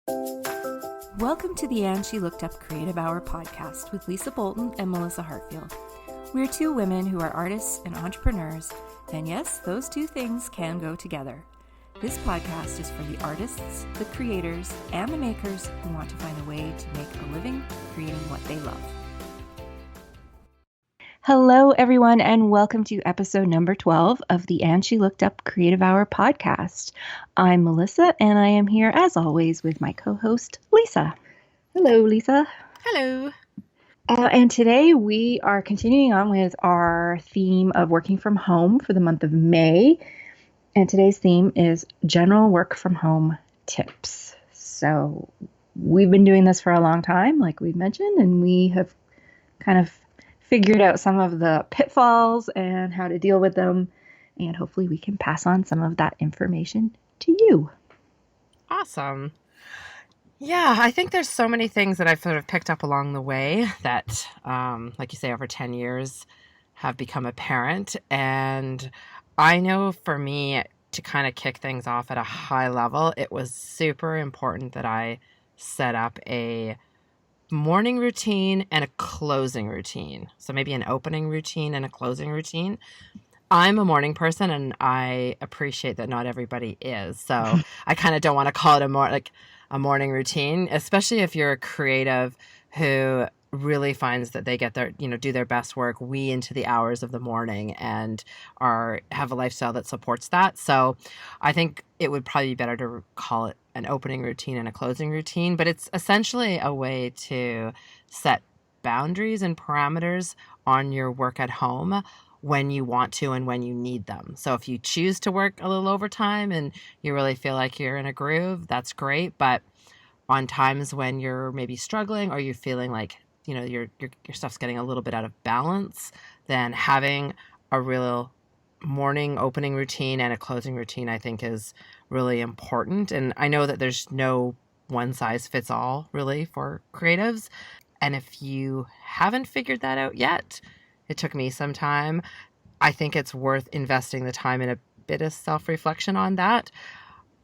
Welcome to the And She Looked Up Creative Hour podcast with Lisa Bolton and Melissa Hartfield. We're two women who are artists and entrepreneurs, and yes, those two things can go together. This podcast is for the artists, the creators, and the makers who want to find a way to make a living creating what they love. Hello, everyone, and welcome to episode number 12 of the And She Looked Up Creative Hour podcast. I'm Melissa, and I am here, as always, with my co-host, Lisa. Hello, Lisa. Hello. And today we are continuing on with our theme of working from home for the month of May. And today's theme is general work from home tips. So we've been doing this for a long time, like we've mentioned, and we have kind of figured out some of the pitfalls and how to deal with them. And hopefully we can pass on some of that information to you. Awesome. Yeah, I think there's so many things that I've sort of picked up along the way that, like you say, over 10 years have become apparent. And I know for me, to kind of kick things off at a high level, it was super important that I set up a morning routine and a closing routine. So maybe an opening routine and a closing routine. I'm a morning person, and I appreciate that not everybody is. So I kind of don't want to call it a morning routine, especially if you're a creative who really finds that they get do their best work wee into the hours of the morning and have a lifestyle that supports that. So I think it would probably be better to call it an opening routine and a closing routine, but it's essentially a way to set boundaries and parameters on your work at home when you want to and when you need them. So if you choose to work a little overtime and you really feel like you're in a groove, that's great. But on times when you're maybe struggling or you're feeling like, your stuff's getting a little bit out of balance, then having a real morning opening routine and a closing routine, I think, is really important. And I know that there's no one size fits all really for creatives. And if you haven't figured that out yet, it took me some time. I think it's worth investing the time in a bit of self-reflection on that.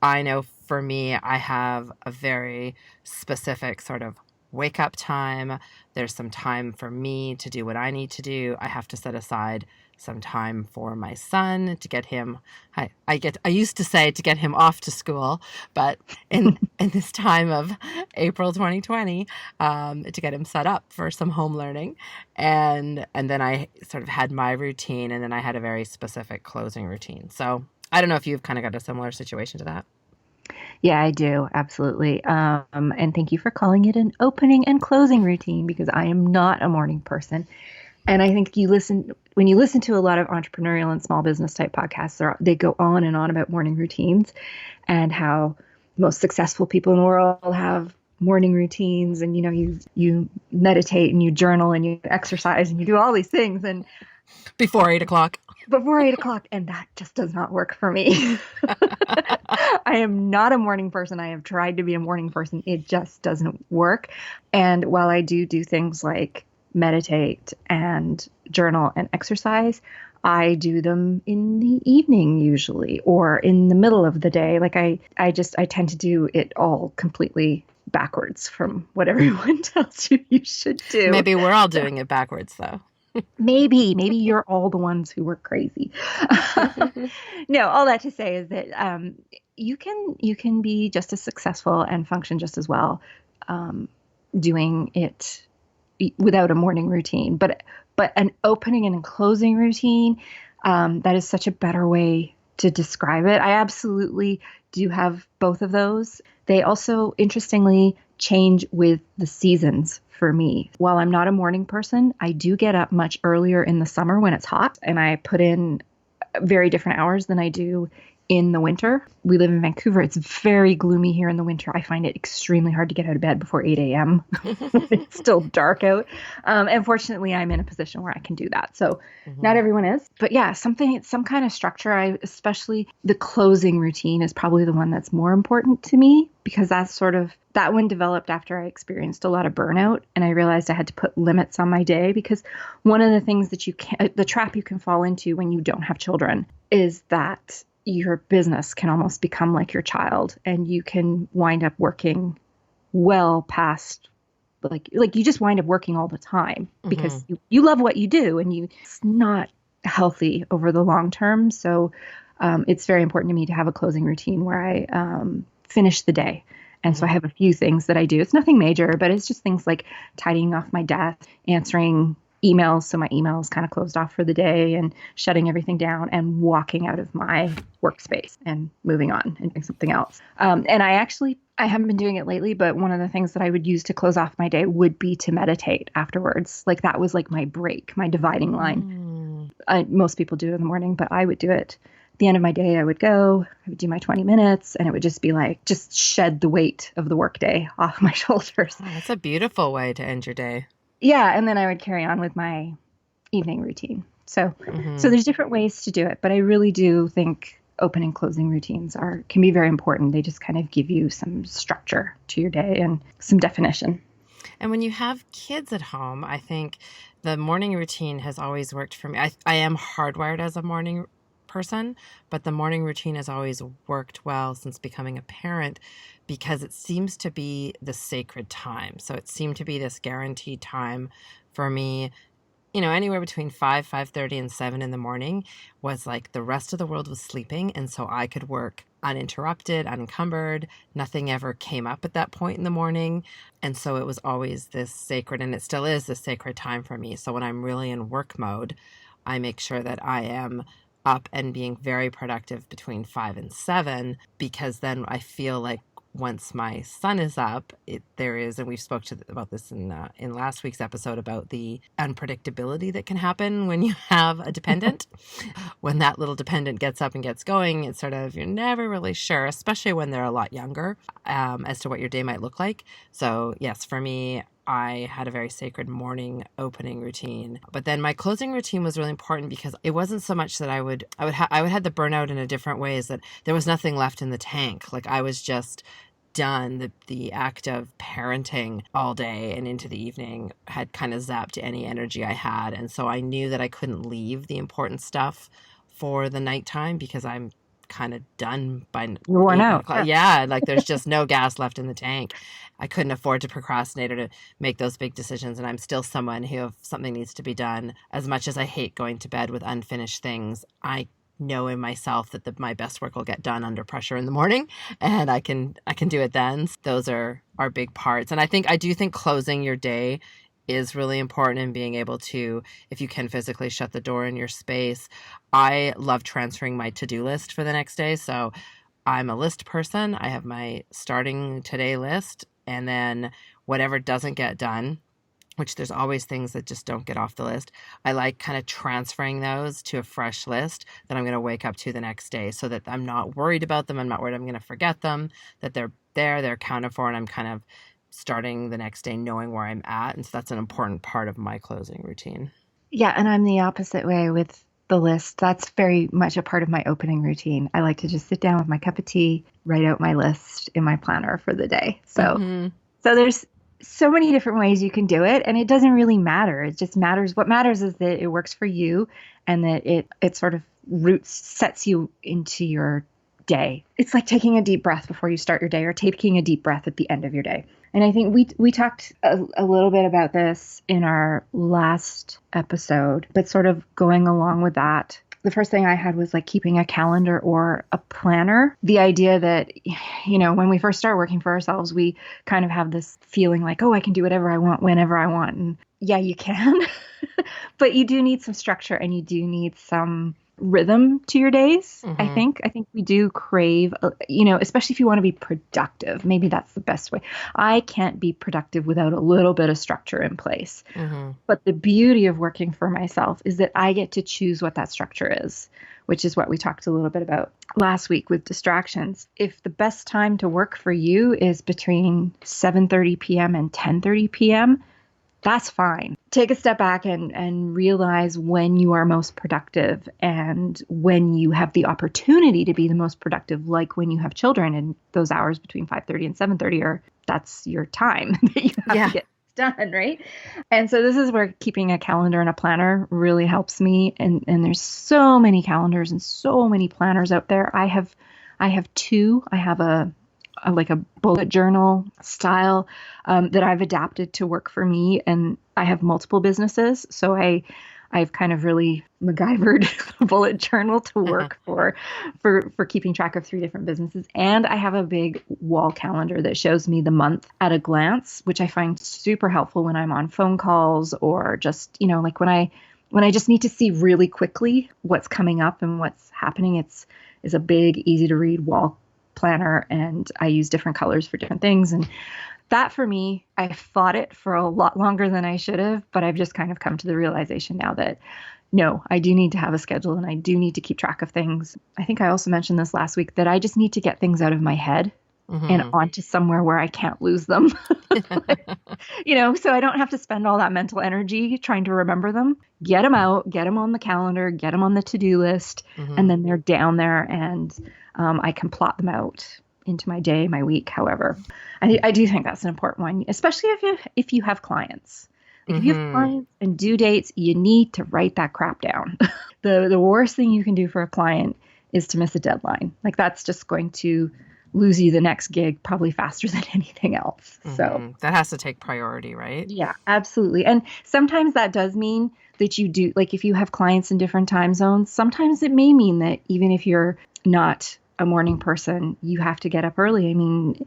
I know for me, I have a very specific sort of wake up time. There's some time for me to do what I need to do. I have to set aside some time for my son to get him, I used to say to get him off to school, but in this time of April 2020, to get him set up for some home learning. And then I sort of had my routine, and then I had a very specific closing routine. So I don't know if you've kind of got a similar situation to that. Yeah, I do. Absolutely. And thank you for calling it an opening and closing routine, because I am not a morning person. And I think when you listen to a lot of entrepreneurial and small business type podcasts, they go on and on about morning routines and how most successful people in the world have morning routines. And, you meditate and you journal and you exercise and you do all these things. And before 8 o'clock. And that just does not work for me. I am not a morning person. I have tried to be a morning person. It just doesn't work. And while I do things like meditate and journal and exercise, I do them in the evening usually, or in the middle of the day. Like I tend to do it all completely backwards from what everyone tells you should do. Maybe we're all doing it backwards though. Maybe you're all the ones who were crazy. No, all that to say is that you can be just as successful and function just as well doing it without a morning routine. But an opening and a closing routine, that is such a better way to describe it. I absolutely do have both of those. They also, interestingly, change with the seasons for me. While I'm not a morning person, I do get up much earlier in the summer when it's hot, and I put in very different hours than I do in the winter. We live in Vancouver. It's very gloomy here in the winter. I find it extremely hard to get out of bed before 8 a.m. when it's still dark out. And fortunately, I'm in a position where I can do that. So not everyone is. But yeah, some kind of structure. Especially the closing routine is probably the one that's more important to me, because that one developed after I experienced a lot of burnout. And I realized I had to put limits on my day, because one of the things that the trap you can fall into when you don't have children is that your business can almost become like your child, and you can wind up working well past like you just wind up working all the time Hmm. because you love what you do and it's not healthy over the long term. So it's very important to me to have a closing routine where I finish the day. And so I Hmm. have a few things that I do. It's nothing major, but it's just things like tidying off my desk, answering emails. So my email is kind of closed off for the day and shutting everything down and walking out of my workspace and moving on and doing something else. And I haven't been doing it lately, but one of the things that I would use to close off my day would be to meditate afterwards. Like that was like my break, my dividing line. Mm. Most people do it in the morning, but I would do it at the end of my day. I would go, I would do my 20 minutes, and it would just be like, just shed the weight of the workday off my shoulders. Oh, that's a beautiful way to end your day. Yeah. And then I would carry on with my evening routine. So Hmm. there's different ways to do it, but I really do think open and closing routines can be very important. They just kind of give you some structure to your day and some definition. And when you have kids at home, I think the morning routine has always worked for me. I am hardwired as a morning person, but the morning routine has always worked well since becoming a parent because it seems to be the sacred time. So it seemed to be this guaranteed time for me, anywhere between 5:30 and 7 in the morning was like the rest of the world was sleeping. And so I could work uninterrupted, unencumbered. Nothing ever came up at that point in the morning. And so it was always this sacred, and it still is this sacred time for me. So when I'm really in work mode, I make sure that I am up and being very productive between 5 and 7, because then I feel like once my son is up, there is, and we've about this in last week's episode about the unpredictability that can happen when you have a dependent. When that little dependent gets up and gets going, it's sort of, you're never really sure, especially when they're a lot younger, as to what your day might look like. So yes, for me, I had a very sacred morning opening routine, but then my closing routine was really important because it wasn't so much that I would have the burnout in a different way, is that there was nothing left in the tank. Like I was just done. The act of parenting all day and into the evening had kind of zapped any energy I had, and so I knew that I couldn't leave the important stuff for the nighttime because I'm kind of done by You're worn 8 9 out. o'clock. Yeah. Yeah, like there's just no gas left in the tank. I couldn't afford to procrastinate or to make those big decisions, and I'm still someone who, if something needs to be done, as much as I hate going to bed with unfinished things, I know in myself that my best work will get done under pressure in the morning, and I can do it then. Those are big parts, and I do think closing your day is really important, in being able to, if you can physically shut the door in your space. I love transferring my to-do list for the next day. So I'm a list person. I have my starting today list, and then whatever doesn't get done, which there's always things that just don't get off the list, I like kind of transferring those to a fresh list that I'm going to wake up to the next day, so that I'm not worried about them. I'm not worried I'm going to forget them, that they're there, they're accounted for, and I'm kind of starting the next day knowing where I'm at. And so that's an important part of my closing routine. Yeah, and I'm the opposite way with the list. That's very much a part of my opening routine. I like to just sit down with my cup of tea, write out my list in my planner for the day. Mm-hmm. So there's so many different ways you can do it, and it doesn't really matter. It just matters. What matters is that it works for you, and that it sort of sets you into your day. It's like taking a deep breath before you start your day, or taking a deep breath at the end of your day. And I think we talked a little bit about this in our last episode, but sort of going along with that, the first thing I had was like keeping a calendar or a planner. The idea that, when we first start working for ourselves, we kind of have this feeling like, oh, I can do whatever I want, whenever I want. And yeah, you can, but you do need some structure, and you do need some rhythm to your days. Mm-hmm. I think we do crave, especially if you want to be productive. Maybe that's the best way. I can't be productive without a little bit of structure in place. Mm-hmm. But the beauty of working for myself is that I get to choose what that structure is, which is what we talked a little bit about last week with distractions. If the best time to work for you is between 7:30 p.m. and 10:30 p.m., that's fine. Take a step back and realize when you are most productive, and when you have the opportunity to be the most productive, like when you have children, and those hours between 5:30 and 7:30 that's your time that you have to get done, right? And so this is where keeping a calendar and a planner really helps me. And there's so many calendars and so many planners out there. I have two. I have a like a bullet journal style that I've adapted to work for me. And I have multiple businesses, so I've kind of really MacGyvered the bullet journal to work for keeping track of 3 different businesses. And I have a big wall calendar that shows me the month at a glance, which I find super helpful when I'm on phone calls or just, like when I just need to see really quickly what's coming up and what's happening. It's a big, easy to read wall planner, and I use different colors for different things. And that for me, I fought it for a lot longer than I should have, but I've just kind of come to the realization now that no, I do need to have a schedule and I do need to keep track of things. I think I also mentioned this last week that I just need to get things out of my head and onto somewhere where I can't lose them. So I don't have to spend all that mental energy trying to remember them. Get them out, get them on the calendar, get them on the to-do list, and then they're down there, and I can plot them out into my day, my week, however. I do think that's an important one, especially if you have clients. Like if you have clients and due dates, you need to write that crap down. The worst thing you can do for a client is to miss a deadline. Like that's just going to lose you the next gig probably faster than anything else. So that has to take priority, right? Yeah, absolutely. And sometimes that does mean that you do, like if you have clients in different time zones, sometimes it may mean that even if you're not a morning person, you have to get up early. I mean,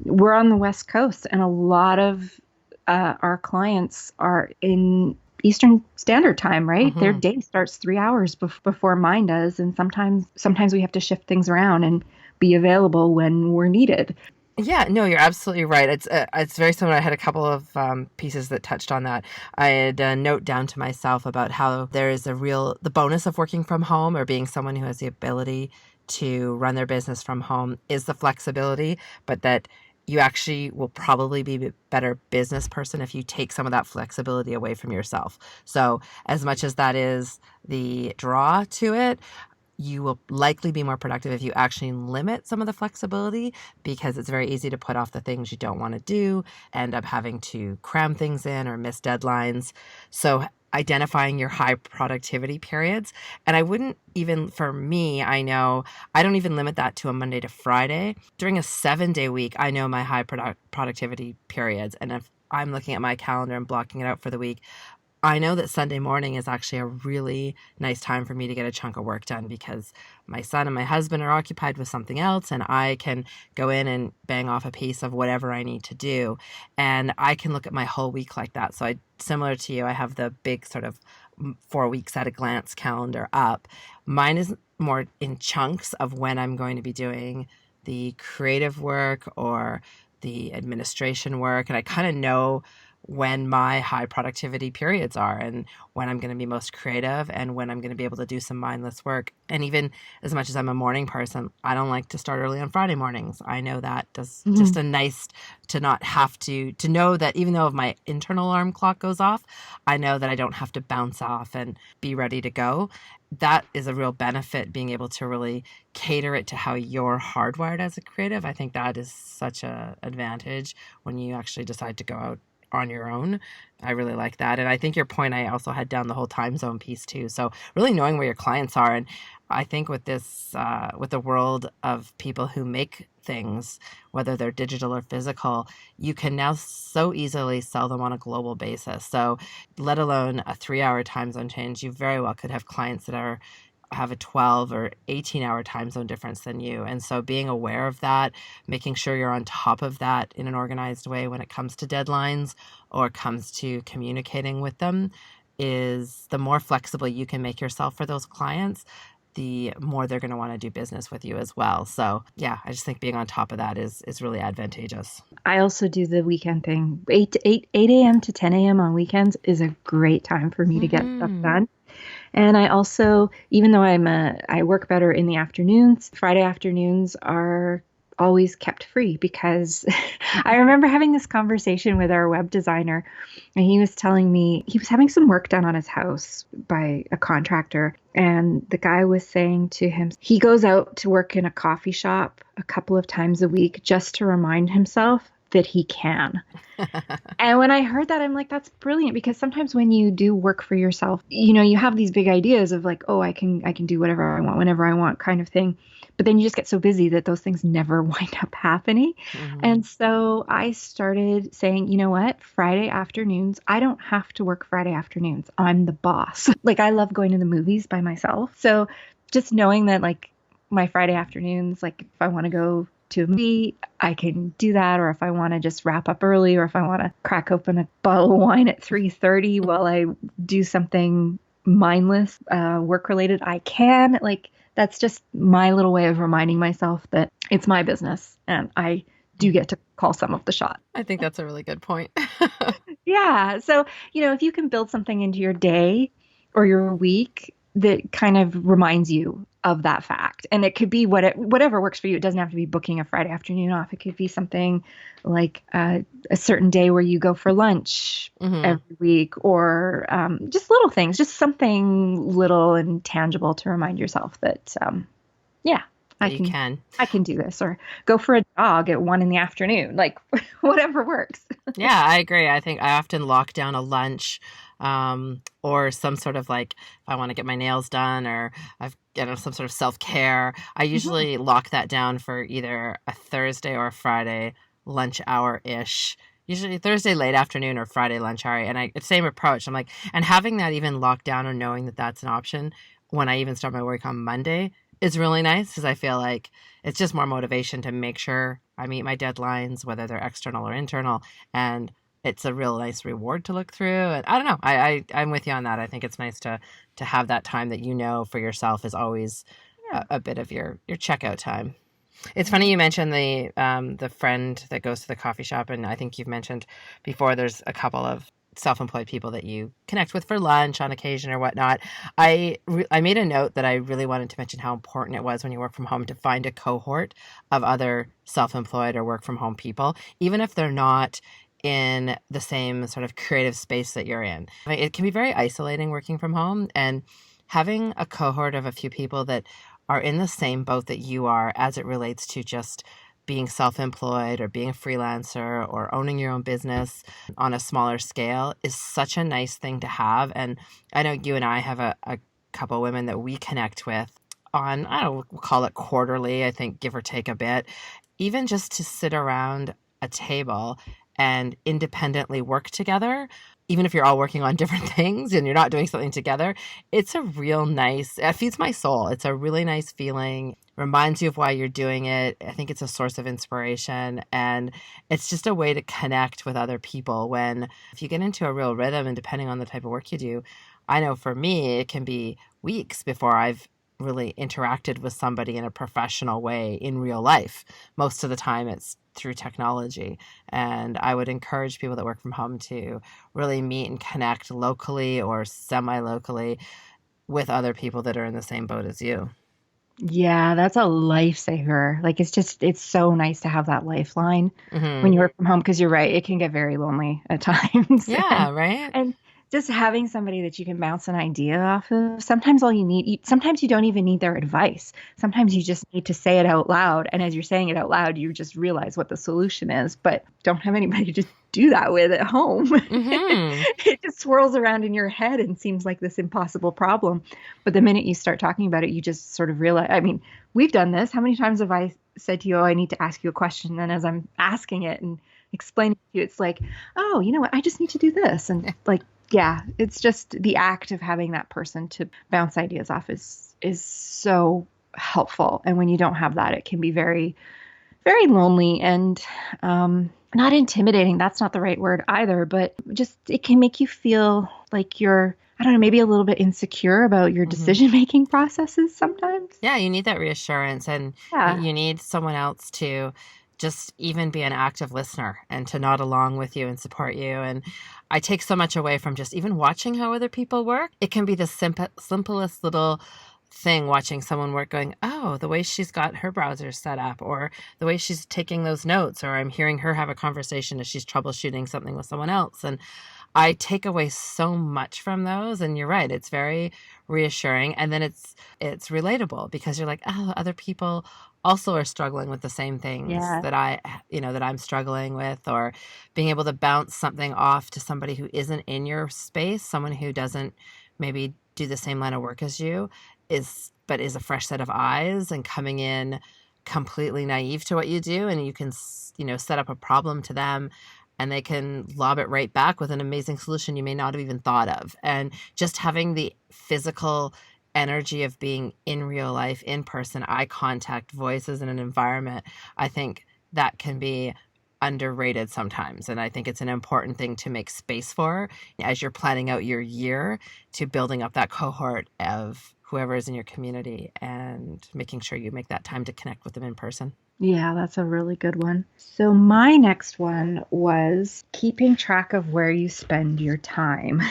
we're on the West Coast and a lot of our clients are in Eastern Standard Time, right? Their day starts 3 hours before mine does. And sometimes we have to shift things around and be available when we're needed. Yeah, no, you're absolutely right. It's very similar. I had a couple of pieces that touched on that. I had a note down to myself about how there is the bonus of working from home or being someone who has the ability to run their business from home is the flexibility, but that you actually will probably be a better business person if you take some of that flexibility away from yourself. So as much as that is the draw to it, you will likely be more productive if you actually limit some of the flexibility, because it's very easy to put off the things you don't want to do, end up having to cram things in or miss deadlines. So identifying your high productivity periods. And I wouldn't even, for me, I know I don't even limit that to a Monday to Friday. During a 7-day week, I know my high productivity periods. And if I'm looking at my calendar and blocking it out for the week, I know that Sunday morning is actually a really nice time for me to get a chunk of work done because my son and my husband are occupied with something else, and I can go in and bang off a piece of whatever I need to do. And I can look at my whole week like that. So similar to you, I have the big sort of 4 weeks at a glance calendar up. Mine is more in chunks of when I'm going to be doing the creative work or the administration work. And I kind of know when my high productivity periods are and when I'm going to be most creative and when I'm going to be able to do some mindless work. And even as much as I'm a morning person, I don't like to start early on Friday mornings. I know that does just a nice to not have to know that even though if my internal alarm clock goes off, I know that I don't have to bounce off and be ready to go. That is a real benefit, being able to really cater it to how you're hardwired as a creative. I think that is such an advantage when you actually decide to go out on your own. I really like that. And I think your point, I also had down the whole time zone piece too. So really knowing where your clients are. And I think with this, with the world of people who make things, whether they're digital or physical, you can now so easily sell them on a global basis. So let alone a 3-hour time zone change, you very well could have clients that have a 12 or 18-hour time zone difference than you. And so being aware of that, making sure you're on top of that in an organized way when it comes to deadlines or comes to communicating with them, is the more flexible you can make yourself for those clients, the more they're going to want to do business with you as well. So yeah, I just think being on top of that is really advantageous. I also do the weekend thing. 8 a.m. to 10 a.m. on weekends is a great time for me to get stuff done. And I also, even though I work better in the afternoons, Friday afternoons are always kept free because I remember having this conversation with our web designer, and he was telling me he was having some work done on his house by a contractor. And the guy was saying to him, he goes out to work in a coffee shop a couple of times a week just to remind himself that he can. And when I heard that, I'm like, that's brilliant, because sometimes when you do work for yourself, you have these big ideas of like, oh, I can do whatever I want, whenever I want, kind of thing. But then you just get so busy that those things never wind up happening. Hmm. And so I started saying, you know what, Friday afternoons, I don't have to work Friday afternoons. I'm the boss. Like, I love going to the movies by myself. So just knowing that, like, my Friday afternoons, like if I want to go to a movie, I can do that. Or if I want to just wrap up early, or if I want to crack open a bottle of wine at 3:30 while I do something mindless, work related, I can. Like, that's just my little way of reminding myself that it's my business and I do get to call some of the shots. I think that's a really good point. Yeah. So, if you can build something into your day or your week that kind of reminds you of that fact, and it could be whatever works for you. It doesn't have to be booking a Friday afternoon off. It could be something like a certain day where you go for lunch Hmm. every week, or just little things, just something little and tangible to remind yourself that, yeah, I That you can. can. I can do this, or go for a jog at 1 in the afternoon, like whatever works. Yeah, I agree. I think I often lock down a lunch, or some sort of like, if I want to get my nails done, or I've some sort of self-care. I Mhm. usually lock that down for either a Thursday or a Friday lunch hour-ish. Usually Thursday late afternoon or Friday lunch hour. And it's same approach. I'm like, and having that even locked down or knowing that that's an option when I even start my work on Monday is really nice, because I feel like it's just more motivation to make sure I meet my deadlines, whether they're external or internal, and it's a real nice reward to look through. And I don't know, I'm with you on that. I think it's nice to have that time that for yourself is always Yeah. a bit of your checkout time. It's funny Yeah. you mentioned the friend that goes to the coffee shop, and I think you've mentioned before there's a couple of self-employed people that you connect with for lunch on occasion or whatnot. I made a note that I really wanted to mention how important it was when you work from home to find a cohort of other self-employed or work from home people, even if they're not in the same sort of creative space that you're in. It can be very isolating working from home, and having a cohort of a few people that are in the same boat that you are as it relates to just being self employed or being a freelancer or owning your own business on a smaller scale is such a nice thing to have. And I know you and I have a couple women that we connect with on, I don't know, we'll call it quarterly, I think, give or take a bit, even just to sit around a table and independently work together. Even if you're all working on different things and you're not doing something together, it's a real nice, it feeds my soul. It's a really nice feeling, reminds you of why you're doing it. I think it's a source of inspiration, and it's just a way to connect with other people when, if you get into a real rhythm, and depending on the type of work you do, I know for me, it can be weeks before I've really interacted with somebody in a professional way in real life. Most of the time it's through technology. And I would encourage people that work from home to really meet and connect locally or semi locally with other people that are in the same boat as you. Yeah, that's a lifesaver. Like, it's so nice to have that lifeline when Hmm. you work from home, because you're right, it can get very lonely at times. Yeah, right? And just having somebody that you can bounce an idea off of, sometimes all you need, sometimes you don't even need their advice. Sometimes you just need to say it out loud. And as you're saying it out loud, you just realize what the solution is, but don't have anybody to do that with at home. Hmm. It just swirls around in your head and seems like this impossible problem. But the minute you start talking about it, you just sort of realize, I mean, we've done this. How many times have I said to you, oh, I need to ask you a question? And as I'm asking it and explaining to you, it's like, oh, you know what? I just need to do this. And like, yeah, it's just the act of having that person to bounce ideas off is so helpful. And when you don't have that, it can be very, very lonely and not intimidating. That's not the right word either, but just it can make you feel like you're, I don't know, maybe a little bit insecure about your Hmm. decision making processes sometimes. Yeah, you need that reassurance, and Yeah. you need someone else to just even be an active listener and to nod along with you and support you. And I take so much away from just even watching how other people work. It can be the simplest little thing, watching someone work, going, oh, the way she's got her browser set up, or the way she's taking those notes, or I'm hearing her have a conversation as she's troubleshooting something with someone else. And I take away so much from those. And you're right, it's very reassuring. And then it's relatable because you're like, oh, other people also are struggling with the same things Yeah. that that I'm struggling with, or being able to bounce something off to somebody who isn't in your space, someone who doesn't maybe do the same line of work as you, but is a fresh set of eyes and coming in completely naive to what you do, and you can set up a problem to them and they can lob it right back with an amazing solution you may not have even thought of. And just having the physical energy of being in real life, in person, eye contact, voices in an environment, I think that can be underrated sometimes. And I think it's an important thing to make space for as you're planning out your year, to building up that cohort of whoever is in your community and making sure you make that time to connect with them in person. Yeah, that's a really good one. So my next one was keeping track of where you spend your time.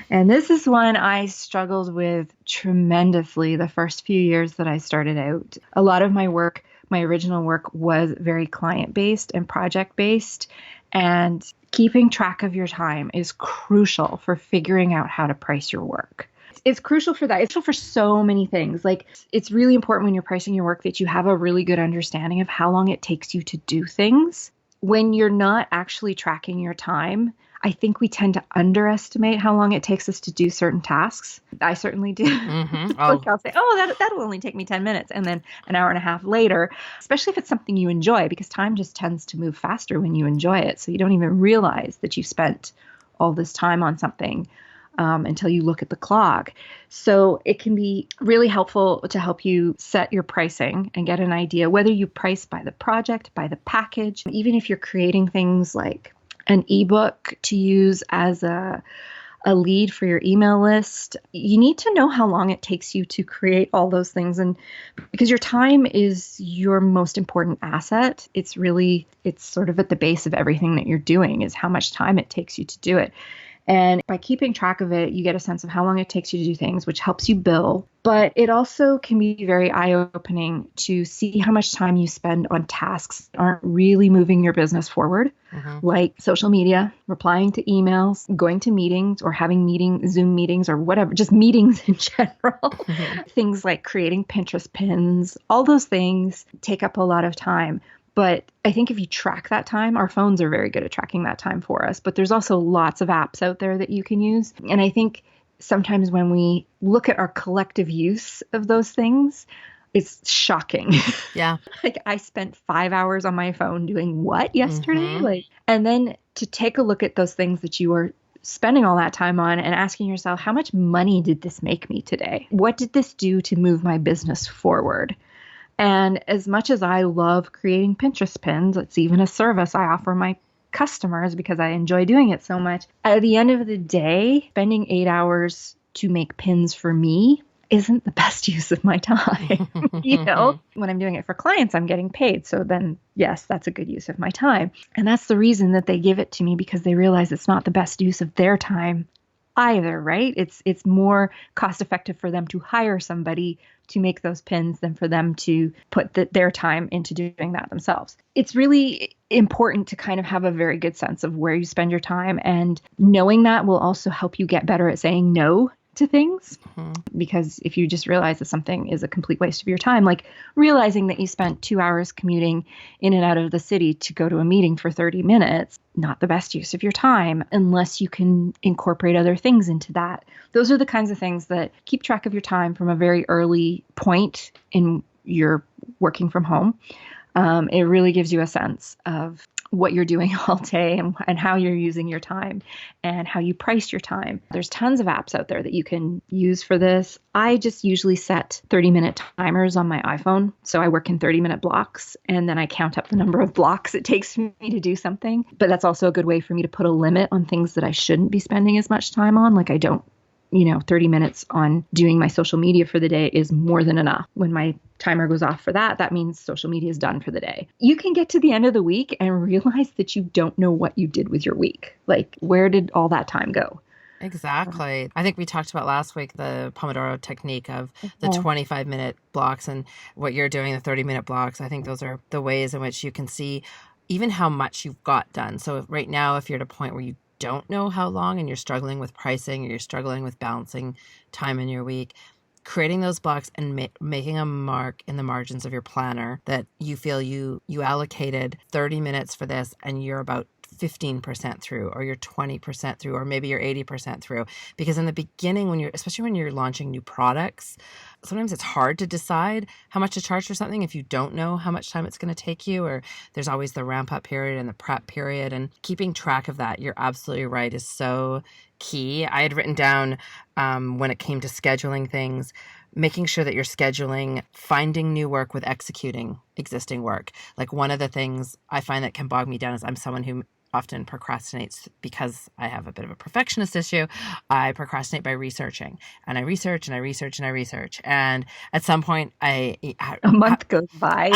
And this is one I struggled with tremendously the first few years that I started out. A lot of my work, my original work, was very client-based and project-based. And keeping track of your time is crucial for figuring out how to price your work. It's crucial for that. It's crucial for so many things. Like, it's really important when you're pricing your work that you have a really good understanding of how long it takes you to do things. When you're not actually tracking your time, I think we tend to underestimate how long it takes us to do certain tasks. I certainly do. Mm-hmm. Like, I'll say, oh, that'll only take me 10 minutes. And then an hour and a half later, especially if it's something you enjoy, because time just tends to move faster when you enjoy it. So you don't even realize that you've spent all this time on something until you look at the clock. So it can be really helpful to help you set your pricing and get an idea, whether you price by the project, by the package, even if you're creating things like an ebook to use as a lead for your email list. You need to know how long it takes you to create all those things. And because your time is your most important asset, it's sort of at the base of everything that you're doing, is how much time it takes you to do it. And by keeping track of it, you get a sense of how long it takes you to do things, which helps you bill. But it also can be very eye-opening to see how much time you spend on tasks that aren't really moving your business forward, like social media, replying to emails, going to meetings or having Zoom meetings or whatever, just meetings in general. Things like creating Pinterest pins, all those things take up a lot of time. But I think if you track that time, our phones are very good at tracking that time for us. But there's also lots of apps out there that you can use. And I think sometimes when we look at our collective use of those things, it's shocking. Yeah. Like, I spent 5 hours on my phone doing what yesterday? And then to take a look at those things that you are spending all that time on and asking yourself, how much money did this make me today? What did this do to move my business forward? And as much as I love creating Pinterest pins, it's even a service I offer my customers because I enjoy doing it so much. At the end of the day, spending 8 hours to make pins for me isn't the best use of my time. When I'm doing it for clients, I'm getting paid. So then, yes, that's a good use of my time. And that's the reason that they give it to me, because they realize it's not the best use of their time either, right? It's more cost effective for them to hire somebody to make those pins than for them to put their time into doing that themselves. It's really important to kind of have a very good sense of where you spend your time, and knowing that will also help you get better at saying no to things. Because if you just realize that something is a complete waste of your time, like realizing that you spent 2 hours commuting in and out of the city to go to a meeting for 30 minutes, not the best use of your time unless you can incorporate other things into that. Those are the kinds of things that keep track of your time from a very early point in your working from home. It really gives you a sense of what you're doing all day and how you're using your time and how you price your time. There's tons of apps out there that you can use for this. I just usually set 30-minute timers on my iPhone. So I work in 30-minute blocks, and then I count up the number of blocks it takes me to do something. But that's also a good way for me to put a limit on things that I shouldn't be spending as much time on. Like, I don't 30 minutes on doing my social media for the day is more than enough. When my timer goes off for that, that means social media is done for the day. You can get to the end of the week and realize that you don't know what you did with your week. Like, where did all that time go? Exactly. I think we talked about last week the Pomodoro technique of the 25-minute blocks, and what you're doing, the 30-minute blocks. I think those are the ways in which you can see even how much you've got done. So right now, if you're at a point where you don't know how long and you're struggling with pricing or you're struggling with balancing time in your week, creating those blocks and making a mark in the margins of your planner that you feel you allocated 30 minutes for this and you're about 15% through, or you're 20% through, or maybe you're 80% through. Because in the beginning, especially when you're launching new products, sometimes it's hard to decide how much to charge for something if you don't know how much time it's going to take you, or there's always the ramp up period and the prep period, and keeping track of that, you're absolutely right, is so key. I had written down when it came to scheduling things, making sure that you're scheduling finding new work with executing existing work. Like, one of the things I find that can bog me down is I'm someone who often procrastinates because I have a bit of a perfectionist issue. I procrastinate by researching, and I research and I research and I research. And at some point a month goes by.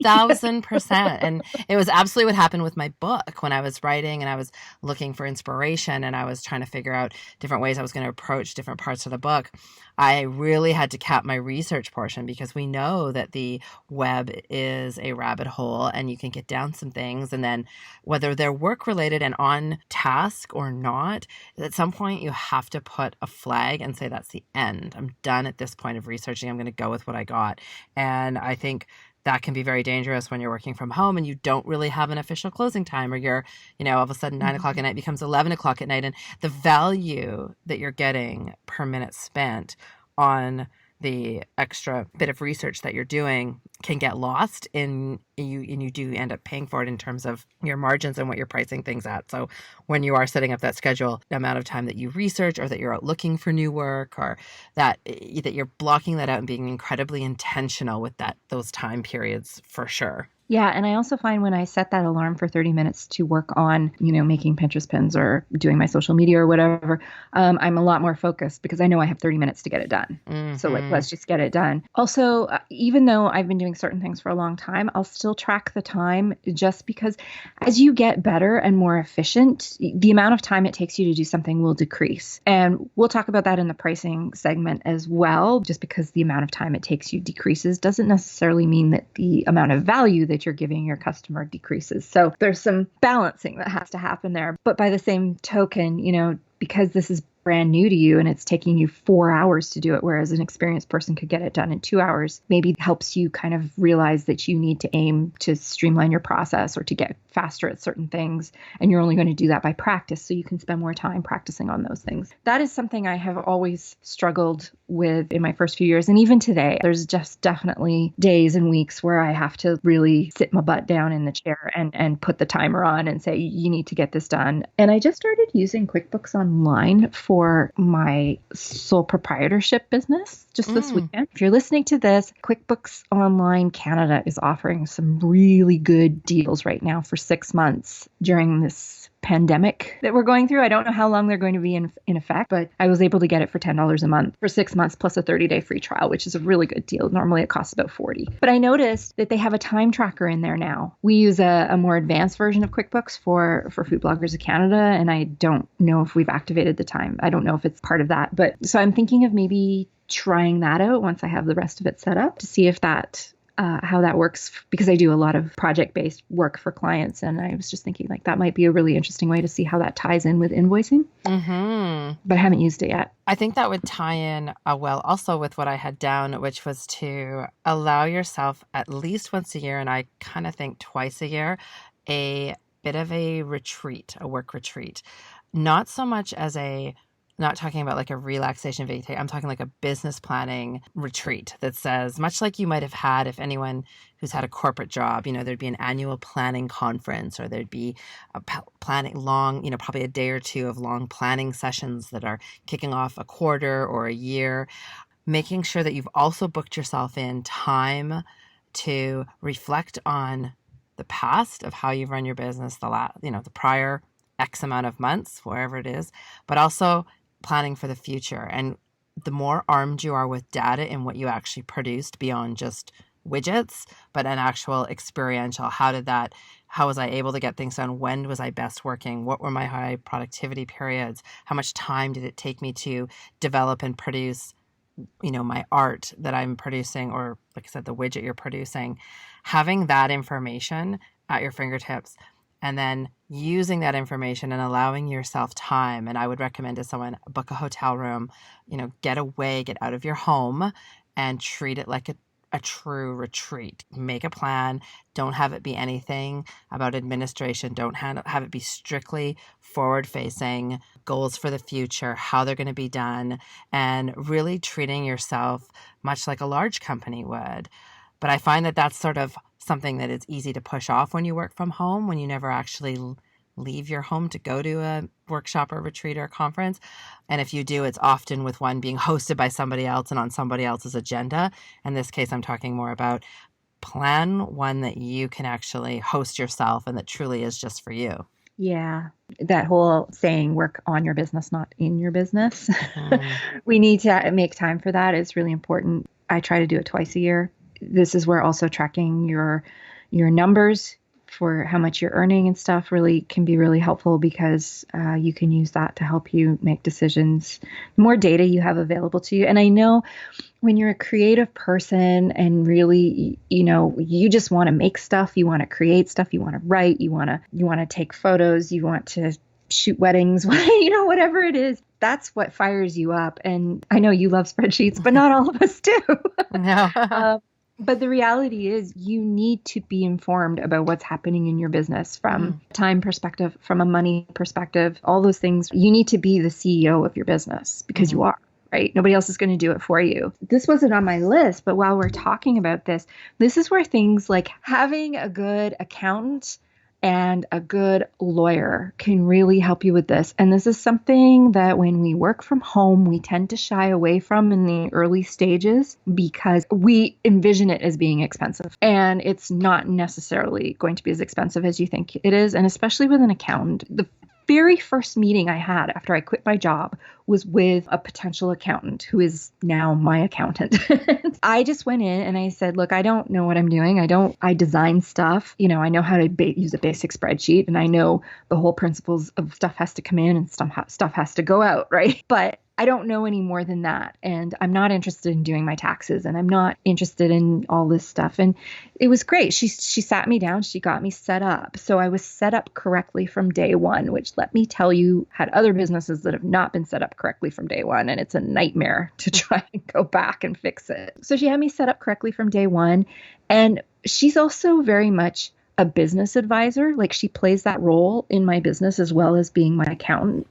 1,000%. And it was absolutely what happened with my book when I was writing and I was looking for inspiration and I was trying to figure out different ways I was going to approach different parts of the book. I really had to cap my research portion, because we know that the web is a rabbit hole and you can get down some things. And then whether they're work related and on task or not, at some point you have to put a flag and say, that's the end. I'm done at this point of researching. I'm going to go with what I got. And I think that can be very dangerous when you're working from home and you don't really have an official closing time, or you're, all of a sudden 9 o'clock at night becomes 11 o'clock at night. And the value that you're getting per minute spent on the extra bit of research that you're doing can get lost and you do end up paying for it in terms of your margins and what you're pricing things at. So when you are setting up that schedule, the amount of time that you research, or that you're out looking for new work, or that you're blocking that out and being incredibly intentional with those time periods, for sure. Yeah. And I also find when I set that alarm for 30 minutes to work on, making Pinterest pins or doing my social media or whatever, I'm a lot more focused because I know I have 30 minutes to get it done. Mm-hmm. So let's just get it done. Also, even though I've been doing certain things for a long time, I'll still track the time, just because as you get better and more efficient, the amount of time it takes you to do something will decrease. And we'll talk about that in the pricing segment as well. Just because the amount of time it takes you decreases doesn't necessarily mean that the amount of value that you're giving your customer decreases. So there's some balancing that has to happen there. But by the same token, because this is brand new to you and it's taking you 4 hours to do it, whereas an experienced person could get it done in 2 hours, maybe helps you kind of realize that you need to aim to streamline your process or to get faster at certain things. And you're only going to do that by practice, so you can spend more time practicing on those things. That is something I have always struggled with in my first few years. And even today, there's just definitely days and weeks where I have to really sit my butt down in the chair and put the timer on and say, you need to get this done. And I just started using QuickBooks Online for my sole proprietorship business just this weekend. If you're listening to this, QuickBooks Online Canada is offering some really good deals right now for 6 months during this pandemic that we're going through. I don't know how long they're going to be in effect, but I was able to get it for $10 a month for 6 months plus a 30-day free trial, which is a really good deal. Normally it costs about $40. But I noticed that they have a time tracker in there now. We use a more advanced version of QuickBooks for Food Bloggers of Canada, and I don't know if we've activated the time. I don't know if it's part of that. But so I'm thinking of maybe trying that out once I have the rest of it set up to see if that how that works, because I do a lot of project-based work for clients. And I was just thinking that might be a really interesting way to see how that ties in with invoicing. Mm-hmm. But I haven't used it yet. I think that would tie in well also with what I had down, which was to allow yourself at least once a year, and I kind of think twice a year, a bit of a retreat, a work retreat. Not so much as not talking about like a relaxation vacation. I'm talking like a business planning retreat that says, much like you might have had if anyone who's had a corporate job, there'd be an annual planning conference, or there'd be a planning long, probably a day or two of long planning sessions that are kicking off a quarter or a year, making sure that you've also booked yourself in time to reflect on the past of how you've run your business, the prior X amount of months, wherever it is, but also planning for the future. And the more armed you are with data in what you actually produced beyond just widgets, but an actual experiential, how was I able to get things done? When was I best working? What were my high productivity periods? How much time did it take me to develop and produce, my art that I'm producing, or like I said, the widget you're producing? Having that information at your fingertips and then using that information and allowing yourself time. And I would recommend to someone, book a hotel room, get away, get out of your home and treat it like a true retreat. Make a plan. Don't have it be anything about administration. Don't have it be strictly forward facing, goals for the future, how they're going to be done, and really treating yourself much like a large company would. But I find that that's sort of something that is easy to push off when you work from home, when you never actually leave your home to go to a workshop or retreat or a conference. And if you do, it's often with one being hosted by somebody else and on somebody else's agenda. In this case, I'm talking more about plan one that you can actually host yourself and that truly is just for you. Yeah. That whole saying, work on your business, not in your business. We need to make time for that. It's really important. I try to do it twice a year. This is where also tracking your numbers for how much you're earning and stuff really can be really helpful, because you can use that to help you make decisions. The more data you have available to you. And I know when you're a creative person and really, you just want to make stuff, you want to create stuff, you want to write, you want to take photos, you want to shoot weddings, whatever it is, that's what fires you up. And I know you love spreadsheets, but not all of us do. No. But the reality is you need to be informed about what's happening in your business from a time perspective, from a money perspective, all those things. You need to be the CEO of your business because you are, right? Nobody else is going to do it for you. This wasn't on my list, but while we're talking about this is where things like having a good accountant and a good lawyer can really help you with this. And this is something that when we work from home, we tend to shy away from in the early stages because we envision it as being expensive. And it's not necessarily going to be as expensive as you think it is. And especially with an accountant, the very first meeting I had after I quit my job was with a potential accountant who is now my accountant. I just went in and I said, look, I don't know what I'm doing. I design stuff. I know how to use a basic spreadsheet, and I know the whole principles of stuff has to come in and stuff has to go out, right? But I don't know any more than that. And I'm not interested in doing my taxes, and I'm not interested in all this stuff. And it was great. She sat me down. She got me set up. So I was set up correctly from day one, which, let me tell you, had other businesses that have not been set up correctly from day one. And it's a nightmare to try and go back and fix it. So she had me set up correctly from day one. And she's also very much a business advisor. Like, she plays that role in my business as well as being my accountant.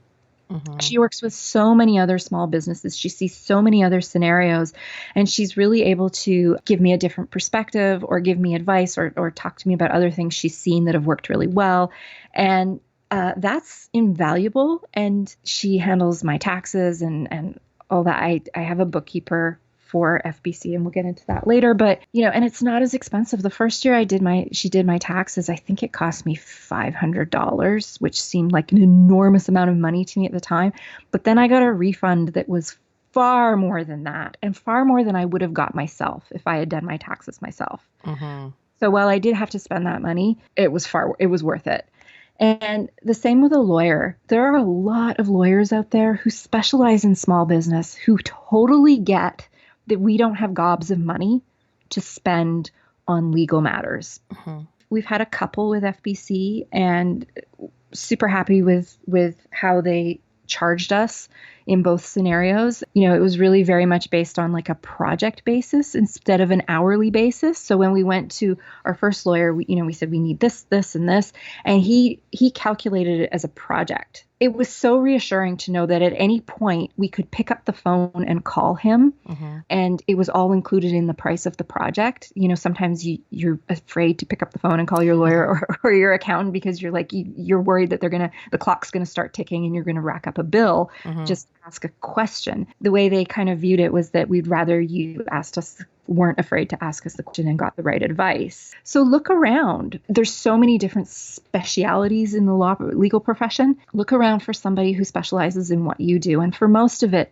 She works with so many other small businesses. She sees so many other scenarios, and she's really able to give me a different perspective or give me advice or talk to me about other things she's seen that have worked really well. And that's invaluable. And she handles my taxes and all that. I have a bookkeeper for FBC, and we'll get into that later. But, and it's not as expensive. The first year she did my taxes, I think it cost me $500, which seemed like an enormous amount of money to me at the time. But then I got a refund that was far more than that, and far more than I would have got myself if I had done my taxes myself. So while I did have to spend that money, it was worth it. And the same with a lawyer. There are a lot of lawyers out there who specialize in small business who totally get that we don't have gobs of money to spend on legal matters. We've had a couple with FBC and super happy with how they charged us in both scenarios. It was really very much based on like a project basis instead of an hourly basis. So when we went to our first lawyer, we said we need this, and this, and he calculated it as a project. It was so reassuring to know that at any point we could pick up the phone and call him, and it was all included in the price of the project. Sometimes you're afraid to pick up the phone and call your lawyer or your accountant because you're worried that the clock's going to start ticking and you're going to rack up a bill. Just ask a question. The way they kind of viewed it was that we'd rather you weren't afraid to ask us the question and got the right advice. So look around. There's so many different specialities in the legal profession. Look around for somebody who specializes in what you do. And for most of it,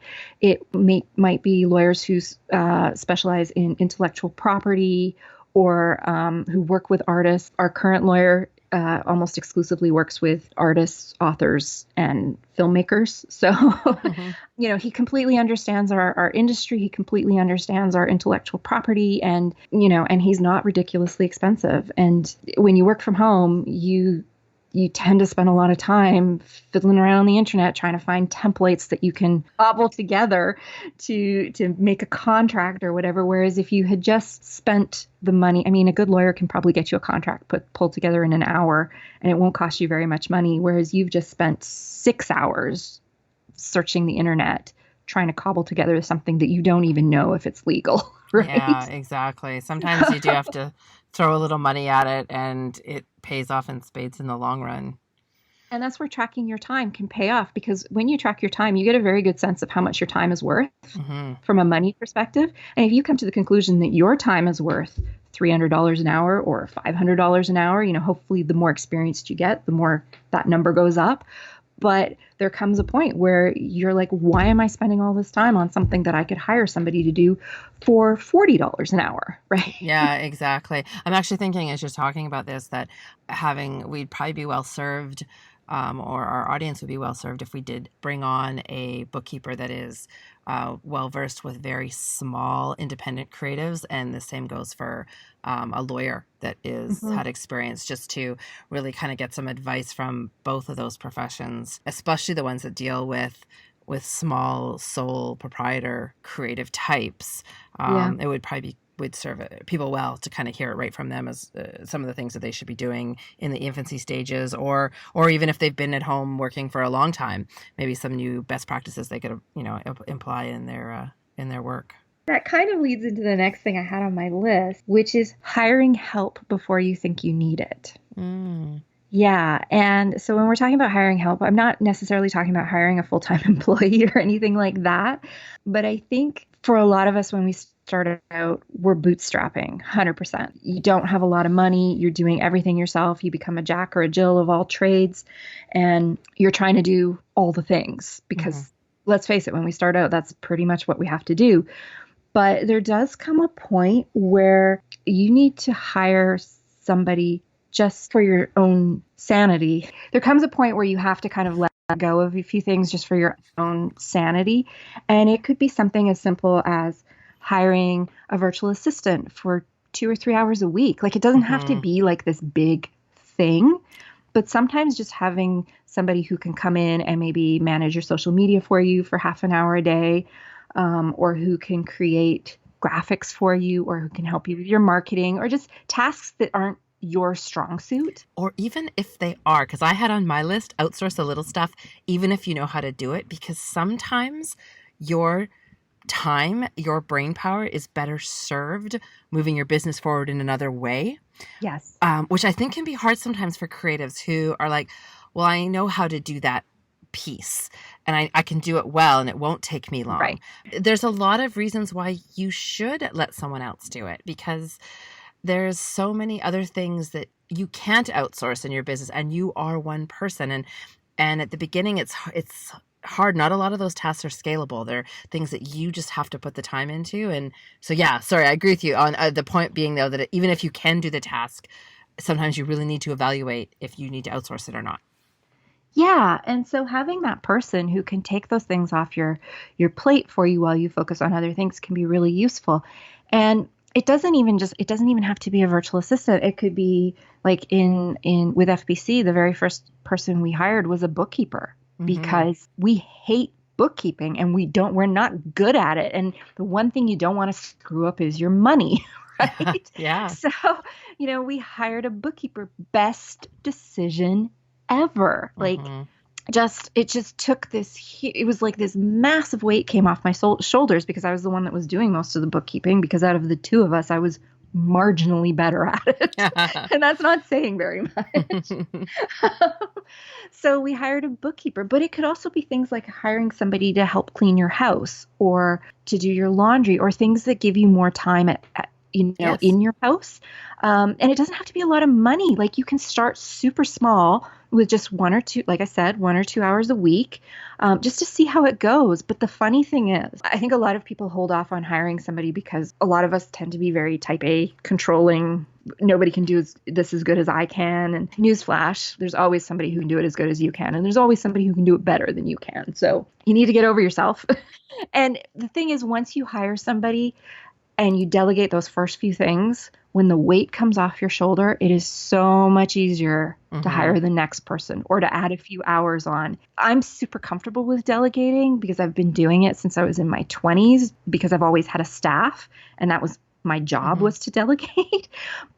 might be lawyers who specialize in intellectual property or who work with artists. Our current lawyer almost exclusively works with artists, authors, and filmmakers. So, he completely understands our industry. He completely understands our intellectual property, and he's not ridiculously expensive. And when you work from home, you you tend to spend a lot of time fiddling around on the internet trying to find templates that you can cobble together to make a contract or whatever. Whereas if you had just spent the money, I mean, a good lawyer can probably get you a contract pulled together in an hour, and it won't cost you very much money. Whereas you've just spent 6 hours searching the internet trying to cobble together something that you don't even know if it's legal, right? Yeah, exactly. Sometimes you do have to throw a little money at it and it pays off in spades in the long run. And that's where tracking your time can pay off, because when you track your time, you get a very good sense of how much your time is worth Hmm. from a money perspective. And if you come to the conclusion that your time is worth $300 an hour or $500 an hour, hopefully the more experienced you get, the more that number goes up. But there comes a point where you're like, why am I spending all this time on something that I could hire somebody to do for $40 an hour, right? Yeah, exactly. I'm actually thinking as you're talking about this that we'd probably be well served, or our audience would be well served if we did bring on a bookkeeper that is well versed with very small independent creatives, and the same goes for a lawyer that is Mhm. had experience, just to really kind of get some advice from both of those professions, especially the ones that deal with small sole proprietor creative types. Yeah. It would probably would serve people well to kind of hear it right from them as some of the things that they should be doing in the infancy stages, or even if they've been at home working for a long time, maybe some new best practices they could imply in their work. That kind of leads into the next thing I had on my list, which is hiring help before you think you need it. Mm. Yeah. And so when we're talking about hiring help, I'm not necessarily talking about hiring a full-time employee or anything like that. But I think for a lot of us, when we started out, we're bootstrapping 100%. You don't have a lot of money. You're doing everything yourself. You become a Jack or a Jill of all trades, and you're trying to do all the things because let's face it, when we start out, that's pretty much what we have to do. But there does come a point where you need to hire somebody just for your own sanity. There comes a point where you have to kind of let go of a few things just for your own sanity. And it could be something as simple as hiring a virtual assistant for 2 or 3 hours a week. Like, it doesn't have to Hmm. be like this big thing, but sometimes just having somebody who can come in and maybe manage your social media for you for half an hour a day, or who can create graphics for you, or who can help you with your marketing, or just tasks that aren't your strong suit. Or even if they are, because I had on my list, outsource a little stuff, even if you know how to do it, because sometimes your time, your brain power is better served moving your business forward in another way, Yes. which I think can be hard sometimes for creatives who are like, well, I know how to do that piece and I can do it well and it won't take me long. Right. There's a lot of reasons why you should let someone else do it, because there's so many other things that you can't outsource in your business, and you are one person. And at the beginning, it's hard. Not a lot of those tasks are scalable. They're things that you just have to put the time into. And so, yeah, sorry, I agree with you on the point being, though, that even if you can do the task, sometimes you really need to evaluate if you need to outsource it or not. Yeah, and so having that person who can take those things off your plate for you while you focus on other things can be really useful. And it doesn't even have to be a virtual assistant. It could be like in with FBC, the very first person we hired was a bookkeeper, Mm-hmm. because we hate bookkeeping and we're not good at it. And the one thing you don't want to screw up is your money, right? Yeah. So, we hired a bookkeeper. Best decision ever. Like, Mm-hmm. it just took it was like this massive weight came off my shoulders, because I was the one that was doing most of the bookkeeping, because out of the two of us, I was marginally better at it. And that's not saying very much. So we hired a bookkeeper, but it could also be things like hiring somebody to help clean your house, or to do your laundry, or things that give you more time Yes. in your house. And it doesn't have to be a lot of money. Like, you can start super small with just one or two, like I said, 1 or 2 hours a week, just to see how it goes. But the funny thing is, I think a lot of people hold off on hiring somebody because a lot of us tend to be very type A, controlling. Nobody can do this as good as I can. And newsflash, there's always somebody who can do it as good as you can. And there's always somebody who can do it better than you can. So you need to get over yourself. And the thing is, once you hire somebody and you delegate those first few things, when the weight comes off your shoulder, it is so much easier to Mm-hmm. hire the next person or to add a few hours on. I'm super comfortable with delegating because I've been doing it since I was in my 20s because I've always had a staff and that was my job Mm-hmm. was to delegate.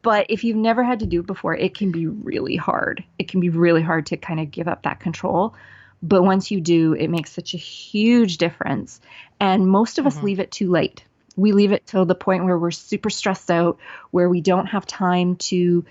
But if you've never had to do it before, it can be really hard. It can be really hard to kind of give up that control. But once you do, it makes such a huge difference. And most of us Mm-hmm. leave it too late. We leave it till the point where we're super stressed out, where we don't have time to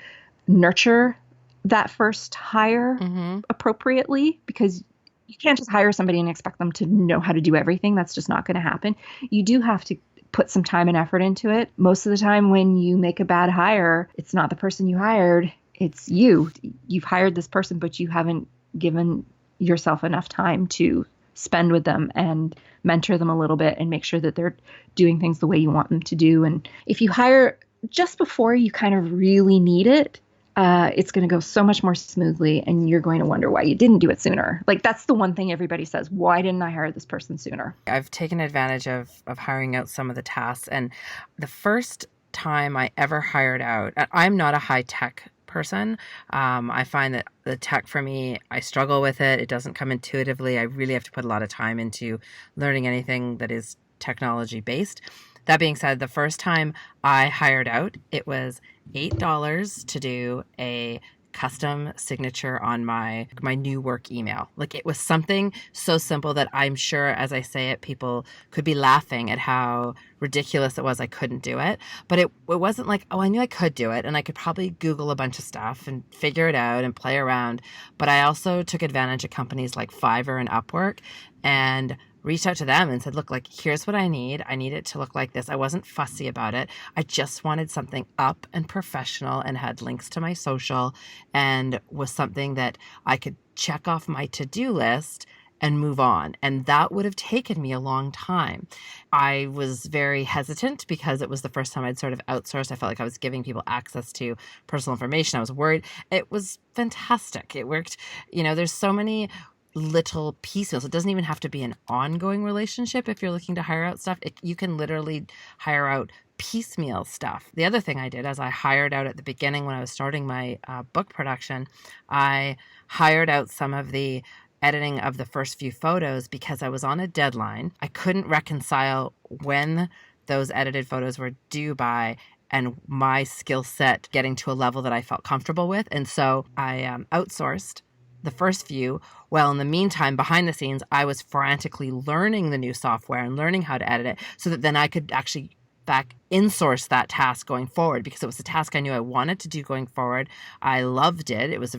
nurture that first hire Mm-hmm. appropriately because you can't just hire somebody and expect them to know how to do everything. That's just not going to happen. You do have to put some time and effort into it. Most of the time, when you make a bad hire, it's not the person you hired, it's you. You've hired this person, but you haven't given yourself enough time to spend with them and mentor them a little bit and make sure that they're doing things the way you want them to do. And if you hire just before you kind of really need it, it's going to go so much more smoothly and you're going to wonder why you didn't do it sooner. Like that's the one thing everybody says, why didn't I hire this person sooner? I've taken advantage of hiring out some of the tasks. And the first time I ever hired out, I'm not a high tech person. I find that the tech for me, I struggle with it. It doesn't come intuitively. I really have to put a lot of time into learning anything that is technology based. That being said, the first time I hired out, it was $8 to do a custom signature on my new work email. Like it was something so simple that I'm sure as I say it, people could be laughing at how ridiculous it was I couldn't do it. But it wasn't like, oh, I knew I could do it and I could probably Google a bunch of stuff and figure it out and play around. But I also took advantage of companies like Fiverr and Upwork and reached out to them and said, look, like, here's what I need. I need it to look like this. I wasn't fussy about it. I just wanted something up and professional and had links to my social and was something that I could check off my to-do list and move on. And that would have taken me a long time. I was very hesitant because it was the first time I'd sort of outsourced. I felt like I was giving people access to personal information. I was worried. It was fantastic. It worked. There's so many little pieces. It doesn't even have to be an ongoing relationship. If you're looking to hire out stuff, you can literally hire out piecemeal stuff. The other thing I did is I hired out at the beginning when I was starting my book production, I hired out some of the editing of the first few photos because I was on a deadline. I couldn't reconcile when those edited photos were due by and my skill set getting to a level that I felt comfortable with. And so I outsourced the first few. Well, in the meantime, behind the scenes, I was frantically learning the new software and learning how to edit it so that then I could actually back in-source that task going forward because it was a task I knew I wanted to do going forward. I loved it. It was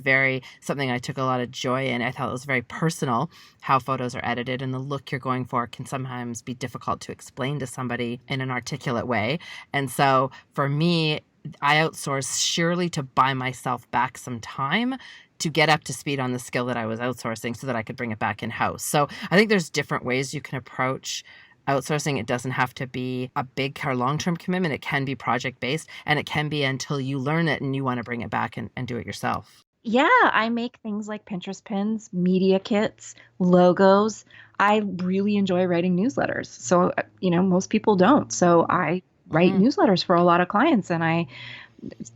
something I took a lot of joy in. I thought it was very personal how photos are edited and the look you're going for can sometimes be difficult to explain to somebody in an articulate way. And so for me, I outsourced surely to buy myself back some time to get up to speed on the skill that I was outsourcing so that I could bring it back in-house. So I think there's different ways you can approach outsourcing. It doesn't have to be a big or long-term commitment. It can be project-based and it can be until you learn it and you want to bring it back and do it yourself. Yeah, I make things like Pinterest pins, media kits, logos. I really enjoy writing newsletters. So, most people don't. So I write Mm-hmm. newsletters for a lot of clients and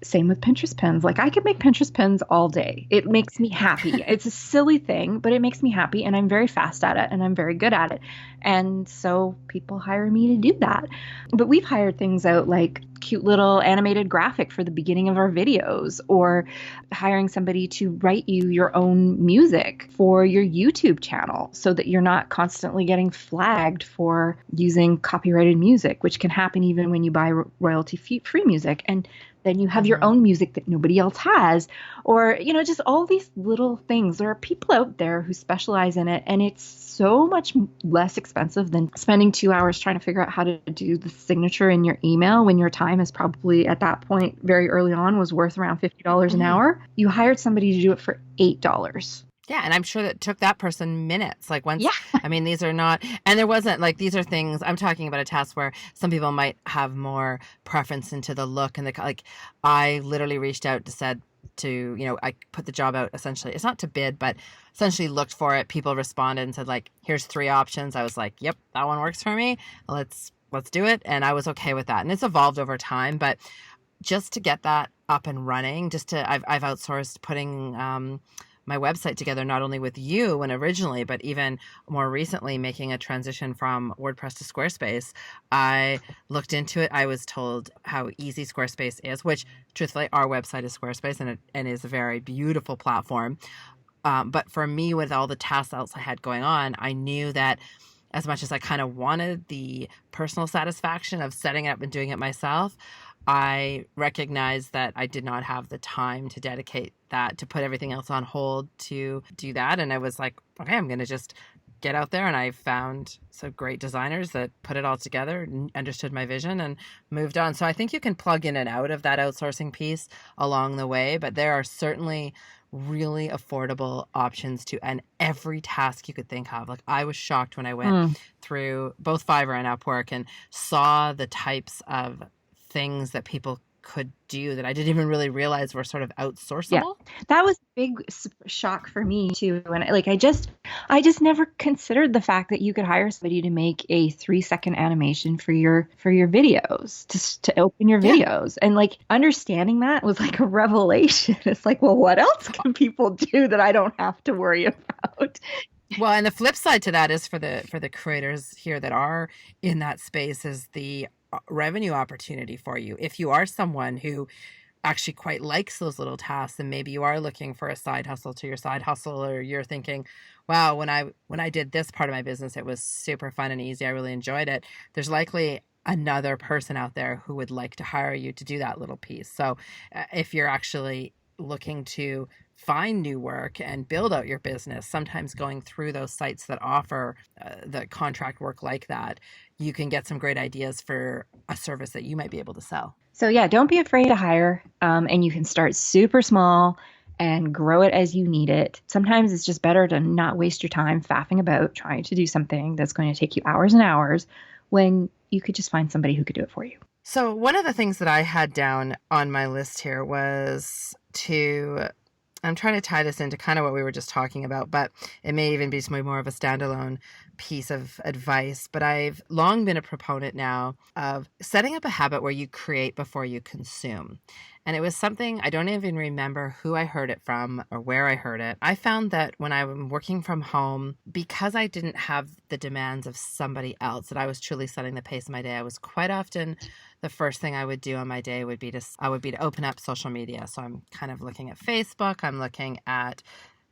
same with Pinterest pins. Like I could make Pinterest pins all day. It makes me happy. It's a silly thing, but it makes me happy and I'm very fast at it and I'm very good at it. And so people hire me to do that. But we've hired things out like cute little animated graphic for the beginning of our videos or hiring somebody to write you your own music for your YouTube channel so that you're not constantly getting flagged for using copyrighted music, which can happen even when you buy royalty-free music. And then you have your Mm-hmm. own music that nobody else has, or, just all these little things. There are people out there who specialize in it, and it's so much less expensive than spending 2 hours trying to figure out how to do the signature in your email when your time is probably at that point very early on was worth around $50 an Mm-hmm. hour. You hired somebody to do it for $8. Yeah, and I'm sure that took that person minutes. Like Yeah. these are not, and there wasn't like, these are things, I'm talking about a task where some people might have more preference into the look and like, I literally reached out to said to, I put the job out essentially, it's not to bid, but essentially looked for it. People responded and said like, here's 3 options. I was like, yep, that one works for me. Let's do it. And I was okay with that. And it's evolved over time, but just to get that up and running, I've outsourced putting my website together, not only with you and originally, but even more recently making a transition from WordPress to Squarespace. I looked into it. I was told how easy Squarespace is, which truthfully, our website is Squarespace, and it is a very beautiful platform. But for me, with all the tasks else I had going on, I knew that as much as I kind of wanted the personal satisfaction of setting it up and doing it myself, I recognized that I did not have the time to dedicate that, to put everything else on hold to do that. And I was like, okay, I'm going to just get out there. And I found some great designers that put it all together, understood my vision, and moved on. So I think you can plug in and out of that outsourcing piece along the way, but there are certainly really affordable options to and every task you could think of. Like, I was shocked when I went through both Fiverr and Upwork and saw the types of things that people could do that I didn't even really realize were sort of outsourceable. Yeah, that was a big shock for me too. And I just never considered the fact that you could hire somebody to make a 3-second animation for your videos, to open your videos. And like, understanding that was like a revelation. It's like, well, what else can people do that I don't have to worry about? Well, and the flip side to that is for the creators here that are in that space is the revenue opportunity for you. If you are someone who actually quite likes those little tasks, and maybe you are looking for a side hustle to your side hustle, or you're thinking, wow, when I did this part of my business, it was super fun and easy, I really enjoyed it. There's likely another person out there who would like to hire you to do that little piece. So if you're actually looking to find new work and build out your business, sometimes going through those sites that offer the contract work like that, you can get some great ideas for a service that you might be able to sell. So yeah, don't be afraid to hire, and you can start super small and grow it as you need it. Sometimes it's just better to not waste your time faffing about trying to do something that's going to take you hours and hours when you could just find somebody who could do it for you. So one of the things that I had down on my list here was I'm trying to tie this into kind of what we were just talking about, but it may even be more of a standalone piece of advice. But I've long been a proponent now of setting up a habit where you create before you consume. And it was something, I don't even remember who I heard it from or where I heard it. I found that when I'm working from home, because I didn't have the demands of somebody else, that I was truly setting the pace of my day, I was quite often, the first thing I would do on my day would be to open up social media. So I'm kind of looking at Facebook, I'm looking at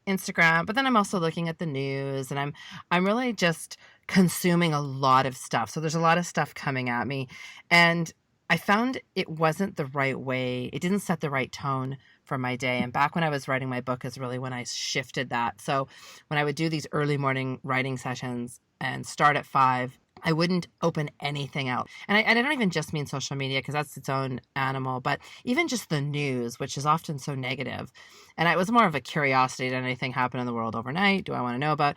Instagram, but then I'm also looking at the news, and I'm really just consuming a lot of stuff. So there's a lot of stuff coming at me, and I found it wasn't the right way. It didn't set the right tone for my day. And back when I was writing my book is really when I shifted that. So when I would do these early morning writing sessions and start at 5, I wouldn't open anything out. And I don't even just mean social media, because that's its own animal, but even just the news, which is often so negative. And it was more of a curiosity. Did anything happen in the world overnight? Do I want to know about?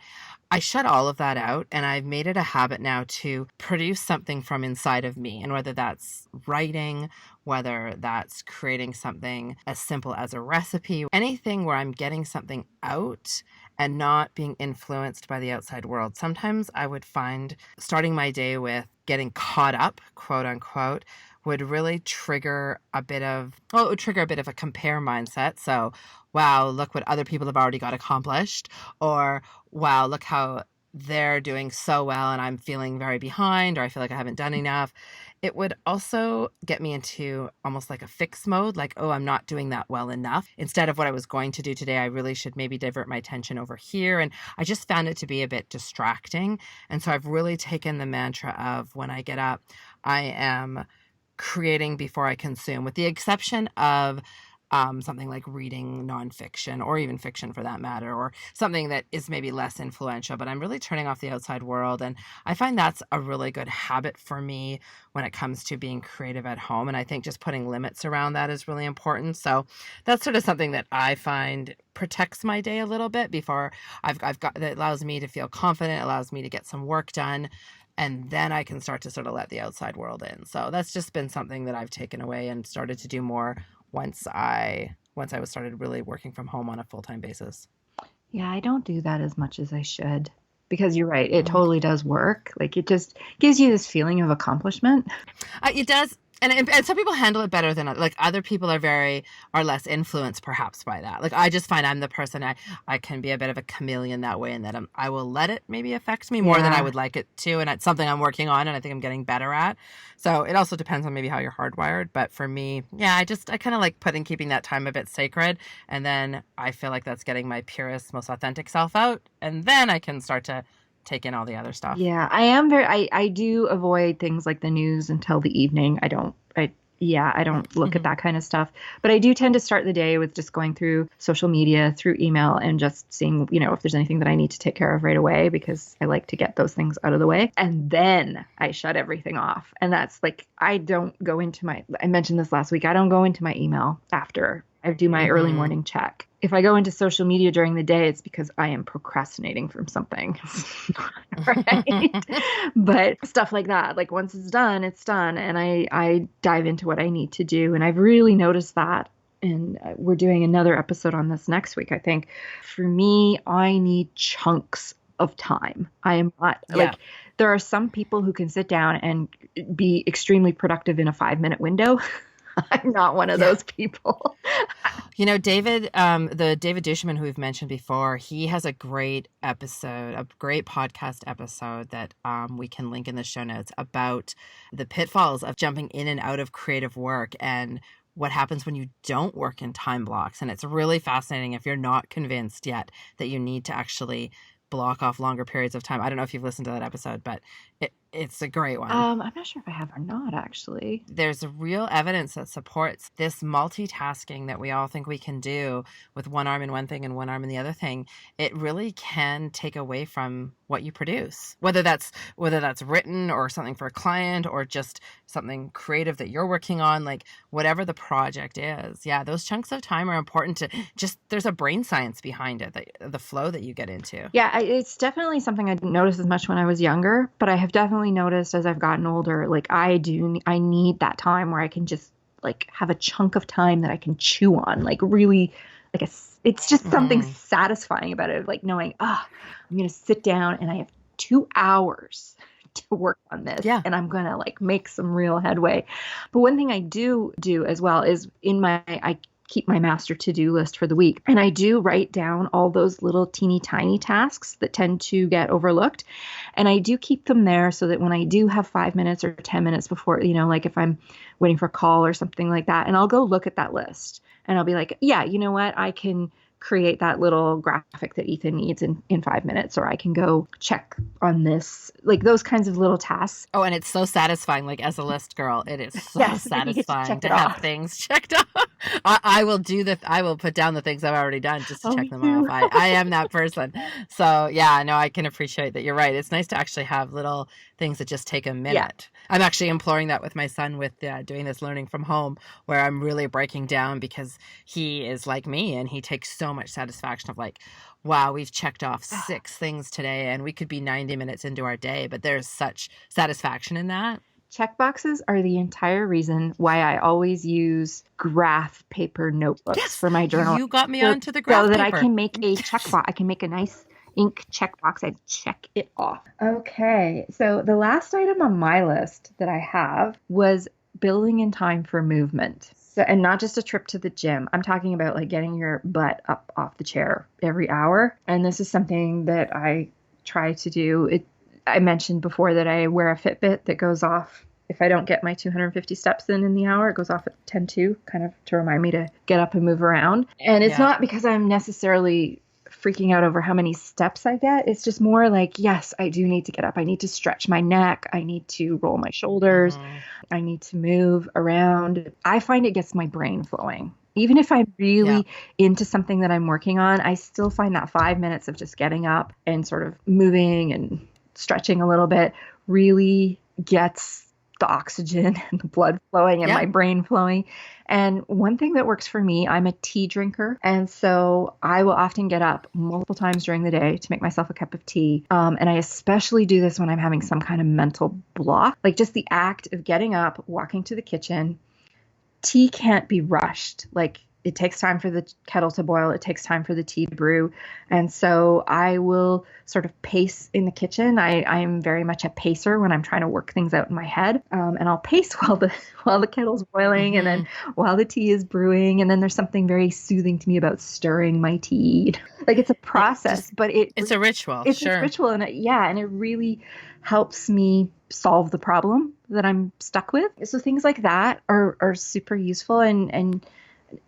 I shut all of that out, and I've made it a habit now to produce something from inside of me. And whether that's writing, whether that's creating something as simple as a recipe, anything where I'm getting something out and not being influenced by the outside world. Sometimes I would find starting my day with getting caught up, quote unquote, would really trigger a bit of a compare mindset. So, wow, look what other people have already got accomplished, or wow, look how they're doing so well and I'm feeling very behind, or I feel like I haven't done enough. It would also get me into almost like a fix mode, like, oh, I'm not doing that well enough. Instead of what I was going to do today, I really should maybe divert my attention over here. And I just found it to be a bit distracting. And so I've really taken the mantra of when I get up, I am creating before I consume, with the exception of something like reading nonfiction, or even fiction for that matter, or something that is maybe less influential, but I'm really turning off the outside world. And I find that's a really good habit for me when it comes to being creative at home. And I think just putting limits around that is really important. So that's sort of something that I find protects my day a little bit before I've got, that allows me to feel confident, allows me to get some work done. And then I can start to sort of let the outside world in. So that's just been something that I've taken away and started to do more once I started really working from home on a full-time basis. Yeah, I don't do that as much as I should, because you're right. It totally does work. Like, it just gives you this feeling of accomplishment. It does. And some people handle it better than like other people are less influenced perhaps by that. Like I just find I'm the person I can be a bit of a chameleon that way, and that I will let it maybe affect me more than I would like it to, and it's something I'm working on and I think I'm getting better at. So it also depends on maybe how you're hardwired. But for me, yeah, I kind of like keeping that time a bit sacred, and then I feel like that's getting my purest, most authentic self out, and then I can start to take in all the other stuff. Yeah, I do avoid things like the news until the evening. I don't look at that kind of stuff. But I do tend to start the day with just going through social media, through email, and just seeing, if there's anything that I need to take care of right away, because I like to get those things out of the way. And then I shut everything off. And that's like, I mentioned this last week, I don't go into my email after I do my early morning check. If I go into social media during the day, it's because I am procrastinating from something, right? But stuff like that, like once it's done, it's done. And I dive into what I need to do. And I've really noticed that. And we're doing another episode on this next week, I think. For me, I need chunks of time. I am not like, there are some people who can sit down and be extremely productive in a 5-minute window. I'm not one of those people. David, the David Duchemin who we've mentioned before, he has a great podcast episode that we can link in the show notes about the pitfalls of jumping in and out of creative work and what happens when you don't work in time blocks. And it's really fascinating if you're not convinced yet that you need to actually block off longer periods of time. I don't know if you've listened to that episode, but it's a great one. I'm not sure if I have or not, actually. There's real evidence that supports this multitasking that we all think we can do with one arm in one thing and one arm in the other thing. It really can take away from what you produce, whether that's written or something for a client or just something creative that you're working on, like whatever the project is. Yeah, those chunks of time are important to there's a brain science behind it, the flow that you get into. Yeah, it's definitely something I didn't notice as much when I was younger, but I have definitely noticed as I've gotten older, like I need that time where I can just like have a chunk of time that I can chew on, like really like it's just something satisfying about it, like knowing, I'm going to sit down and I have 2 hours to work on this and I'm going to like make some real headway. But one thing I do as well is I keep my master to-do list for the week. And I do write down all those little teeny tiny tasks that tend to get overlooked. And I do keep them there so that when I do have 5 minutes or 10 minutes before, like if I'm waiting for a call or something like that, and I'll go look at that list and I'll be like, yeah, you know what? I can create that little graphic that Ethan needs in 5 minutes, or I can go check on this, like those kinds of little tasks. Oh, and it's so satisfying. Like as a list girl, it is so satisfying to have things checked off. I will put down the things I've already done just to check them off. I am that person. So yeah, no, I can appreciate that. You're right. It's nice to actually have little things that just take a minute. Yeah. I'm actually employing that with my son with doing this learning from home, where I'm really breaking down because he is like me and he takes so much satisfaction of like, wow, we've checked off 6 things today and we could be 90 minutes into our day, but there's such satisfaction in that. Check boxes are the entire reason why I always use graph paper notebooks for my journal. You got me onto the graph paper. So that I can make a check box. I can make a nice ink check box. I check it off. Okay. So the last item on my list that I have was building in time for movement. So, and not just a trip to the gym. I'm talking about like getting your butt up off the chair every hour. And this is something that I try to do. I mentioned before that I wear a Fitbit that goes off if I don't get my 250 steps in the hour. It goes off at 10:02, kind of to remind me to get up and move around. And it's not because I'm necessarily freaking out over how many steps I get. It's just more like, yes, I do need to get up. I need to stretch my neck. I need to roll my shoulders. I need to move around. I find it gets my brain flowing. Even if I'm really into something that I'm working on, I still find that 5 minutes of just getting up and sort of moving and stretching a little bit really gets the oxygen and the blood flowing and my brain flowing. And one thing that works for me, I'm a tea drinker. And so I will often get up multiple times during the day to make myself a cup of tea. And I especially do this when I'm having some kind of mental block, like just the act of getting up, walking to the kitchen. Tea can't be rushed. Like it takes time for the kettle to boil. It takes time for the tea to brew. And so I will sort of pace in the kitchen. I'm very much a pacer when I'm trying to work things out in my head. And I'll pace while the kettle's boiling and then while the tea is brewing. And then there's something very soothing to me about stirring my tea. Like it's a process, but it's a ritual. It's a ritual. And it really helps me solve the problem that I'm stuck with. So things like that are super useful, and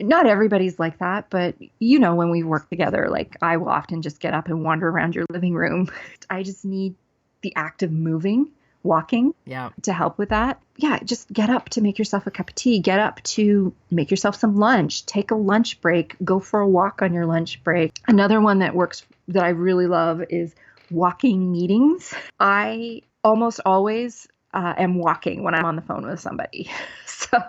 not everybody's like that, but when we work together, like I will often just get up and wander around your living room. I just need the act of moving, walking to help with that. Yeah, just get up to make yourself a cup of tea, get up to make yourself some lunch, take a lunch break, go for a walk on your lunch break. Another one that works that I really love is walking meetings. I almost always am walking when I'm on the phone with somebody. So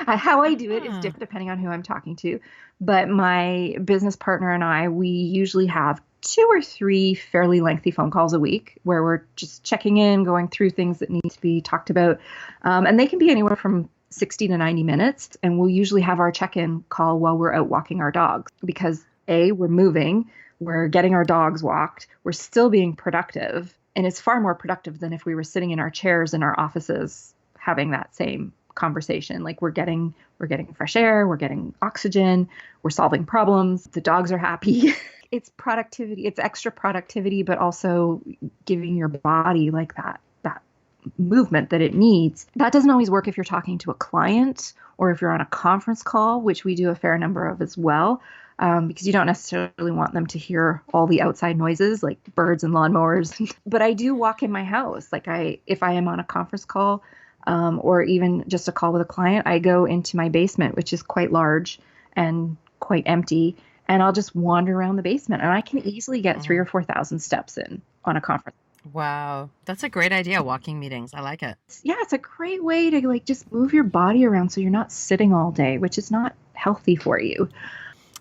how I do it is different depending on who I'm talking to. But my business partner and I, we usually have 2 or 3 fairly lengthy phone calls a week where we're just checking in, going through things that need to be talked about. And they can be anywhere from 60 to 90 minutes. And we'll usually have our check-in call while we're out walking our dogs because we're moving, we're getting our dogs walked, we're still being productive. And it's far more productive than if we were sitting in our chairs in our offices having that same conversation. Like we're getting fresh air, we're getting oxygen, we're solving problems, the dogs are happy. It's productivity, it's extra productivity, but also giving your body like that movement that it needs. That doesn't always work if you're talking to a client or if you're on a conference call, which we do a fair number of as well. Because you don't necessarily want them to hear all the outside noises like birds and lawnmowers. But I do walk in my house. Like if I am on a conference call or even just a call with a client, I go into my basement, which is quite large and quite empty. And I'll just wander around the basement and I can easily get 3,000 or 4,000 steps in on a conference. Wow. That's a great idea. Walking meetings. I like it. Yeah, it's a great way to like just move your body around so you're not sitting all day, which is not healthy for you.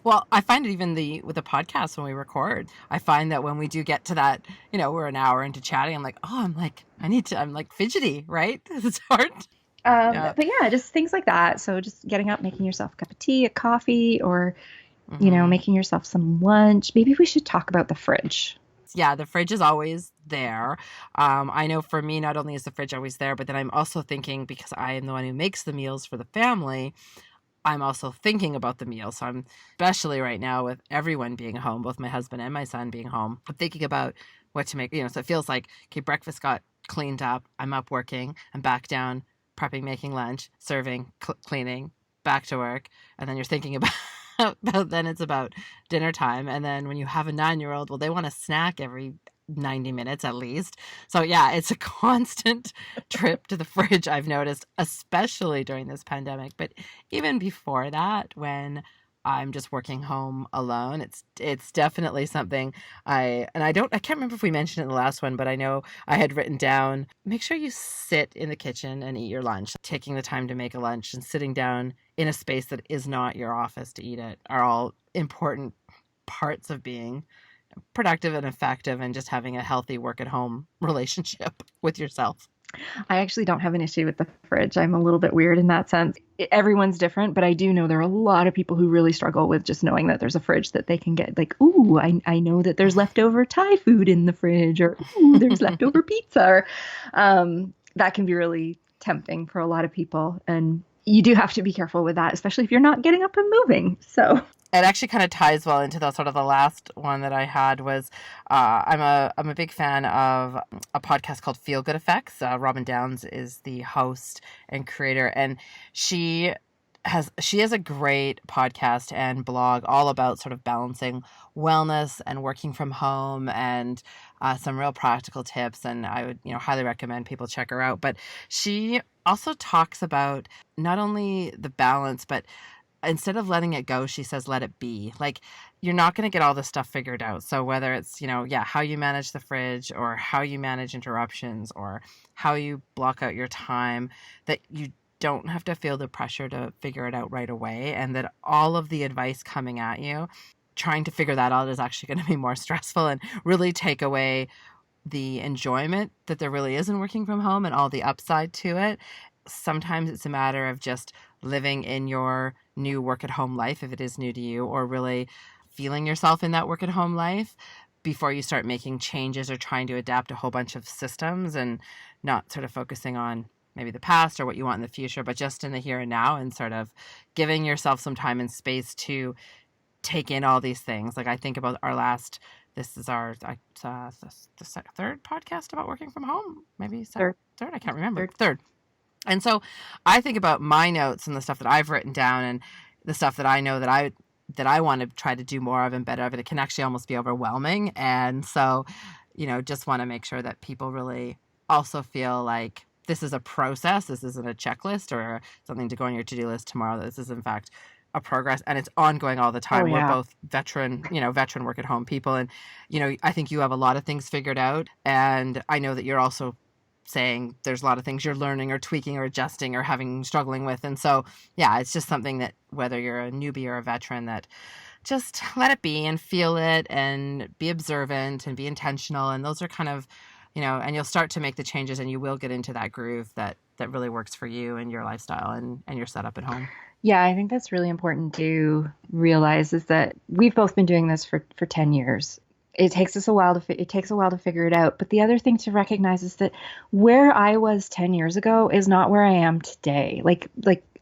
Well, I find it even with the podcast when we record, I find that when we do get to that, we're an hour into chatting, I'm like, I'm like fidgety, right? It's hard. But yeah, just things like that. So just getting up, making yourself a cup of tea, a coffee, or, making yourself some lunch. Maybe we should talk about the fridge. Yeah, the fridge is always there. I know for me, not only is the fridge always there, but then I'm also thinking, because I am the one who makes the meals for the family, I'm also thinking about the meal. So I'm, especially right now with everyone being home, both my husband and my son being home, I'm thinking about what to make, so it feels like, okay, breakfast got cleaned up. I'm up working. I'm back down, prepping, making lunch, serving, cleaning, back to work. And then you're thinking about then it's about dinner time. And then when you have a 9-year-old, well, they want a snack every 90 minutes at least. So yeah, it's a constant trip to the fridge, I've noticed, especially during this pandemic. But even before that, when I'm just working home alone, it's definitely something I can't remember if we mentioned it in the last one, but I know I had written down, make sure you sit in the kitchen and eat your lunch. Taking the time to make a lunch and sitting down in a space that is not your office to eat it are all important parts of being productive and effective and just having a healthy work at home relationship with yourself. I actually don't have an issue with the fridge. I'm a little bit weird in that sense. Everyone's different, but I do know there are a lot of people who really struggle with just knowing that there's a fridge that they can get like, ooh, I know that there's leftover Thai food in the fridge, or ooh, there's leftover pizza. Or, that can be really tempting for a lot of people. And you do have to be careful with that, especially if you're not getting up and moving. So it actually kind of ties well into the sort of the last one that I had was I'm a big fan of a podcast called Feel Good Effects. Robin Downs is the host and creator, and she has a great podcast and blog all about sort of balancing wellness and working from home, and some real practical tips. And I would highly recommend people check her out. But she also talks about not only the balance, but instead of letting it go, she says, let it be. Like, you're not going to get all this stuff figured out. So whether it's, how you manage the fridge, or how you manage interruptions, or how you block out your time, that you don't have to feel the pressure to figure it out right away. And that all of the advice coming at you, trying to figure that out is actually going to be more stressful and really take away the enjoyment that there really is in working from home and all the upside to it. Sometimes it's a matter of just living in your new work at home life, if it is new to you, or really feeling yourself in that work at home life before you start making changes or trying to adapt a whole bunch of systems, and not sort of focusing on maybe the past or what you want in the future, but just in the here and now, and sort of giving yourself some time and space to take in all these things. Like I think about this is our the third podcast about working from home, maybe third, I can't remember. Third. And so I think about my notes and the stuff that I've written down and the stuff that I know that I want to try to do more of and better of. It can actually almost be overwhelming. And so, just want to make sure that people really also feel like this is a process. This isn't a checklist or something to go on your to-do list tomorrow. This is in fact a progress, and it's ongoing all the time. We're both veteran work at home people. And, I think you have a lot of things figured out. And I know that you're also saying there's a lot of things you're learning or tweaking or adjusting or struggling with. And so, yeah, it's just something that whether you're a newbie or a veteran, that just let it be and feel it and be observant and be intentional. And those are kind of, and you'll start to make the changes, and you will get into that groove that really works for you and your lifestyle and your setup at home. Yeah, I think that's really important to realize, is that we've both been doing this for 10 years. It takes a while to figure it out. But the other thing to recognize is that where I was 10 years ago is not where I am today. Like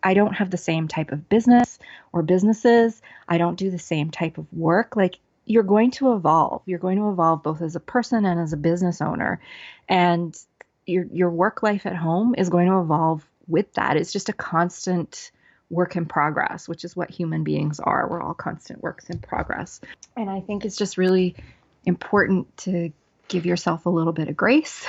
I don't have the same type of business or businesses. I don't do the same type of work. Like, you're going to evolve. You're going to evolve both as a person and as a business owner. And your work life at home is going to evolve with that. It's just a constant work in progress, which is what human beings are. We're all constant works in progress. And I think it's just really important to give yourself a little bit of grace.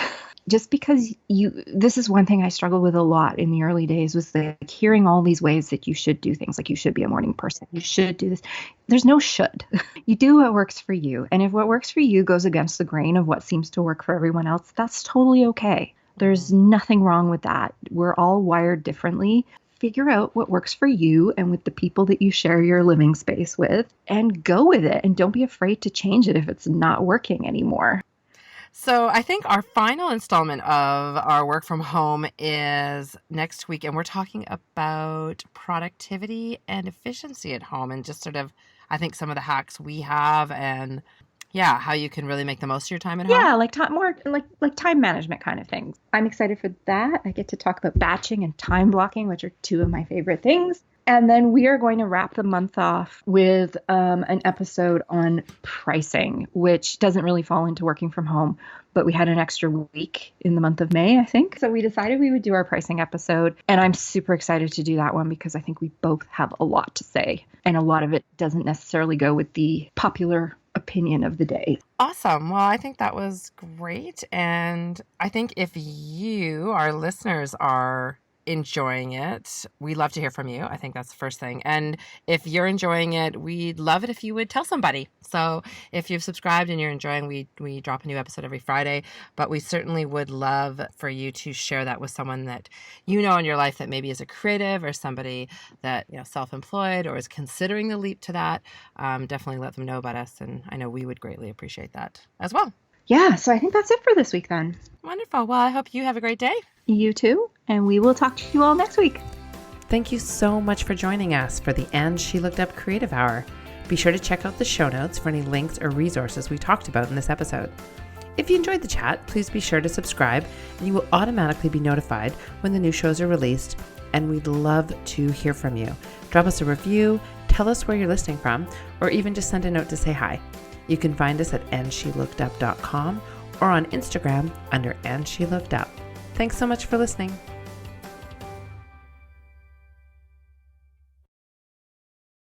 Just because this is one thing I struggled with a lot in the early days, was like hearing all these ways that you should do things. Like, you should be a morning person. You should do this. There's no should. You do what works for you. And if what works for you goes against the grain of what seems to work for everyone else, that's totally okay. There's nothing wrong with that. We're all wired differently. Figure out what works for you and with the people that you share your living space with, and go with it. And don't be afraid to change it if it's not working anymore. So I think our final installment of our work from home is next week, and we're talking about productivity and efficiency at home, and just sort of, I think, some of the hacks we have, and how you can really make the most of your time at home. Yeah, like time management kind of things. I'm excited for that. I get to talk about batching and time blocking, which are two of my favorite things. And then we are going to wrap the month off with an episode on pricing, which doesn't really fall into working from home, but we had an extra week in the month of May, I think. So we decided we would do our pricing episode. And I'm super excited to do that one, because I think we both have a lot to say. And a lot of it doesn't necessarily go with the popular opinion of the day. Awesome. Well, I think that was great. And I think if you, our listeners, are enjoying it, we'd love to hear from you. I think that's the first thing. And if you're enjoying it, we'd love it if you would tell somebody. So if you've subscribed and you're enjoying, we drop a new episode every Friday, but we certainly would love for you to share that with someone that you know in your life that maybe is a creative, or somebody that, self-employed, or is considering the leap to that. Definitely let them know about us. And I know we would greatly appreciate that as well. Yeah. So I think that's it for this week then. Wonderful. Well, I hope you have a great day. You too. And we will talk to you all next week. Thank you so much for joining us for the And She Looked Up Creative Hour. Be sure to check out the show notes for any links or resources we talked about in this episode. If you enjoyed the chat, please be sure to subscribe, and you will automatically be notified when the new shows are released. And we'd love to hear from you. Drop us a review, tell us where you're listening from, or even just send a note to say hi. You can find us at andshelookedup.com or on Instagram under andshelookedup. Thanks so much for listening.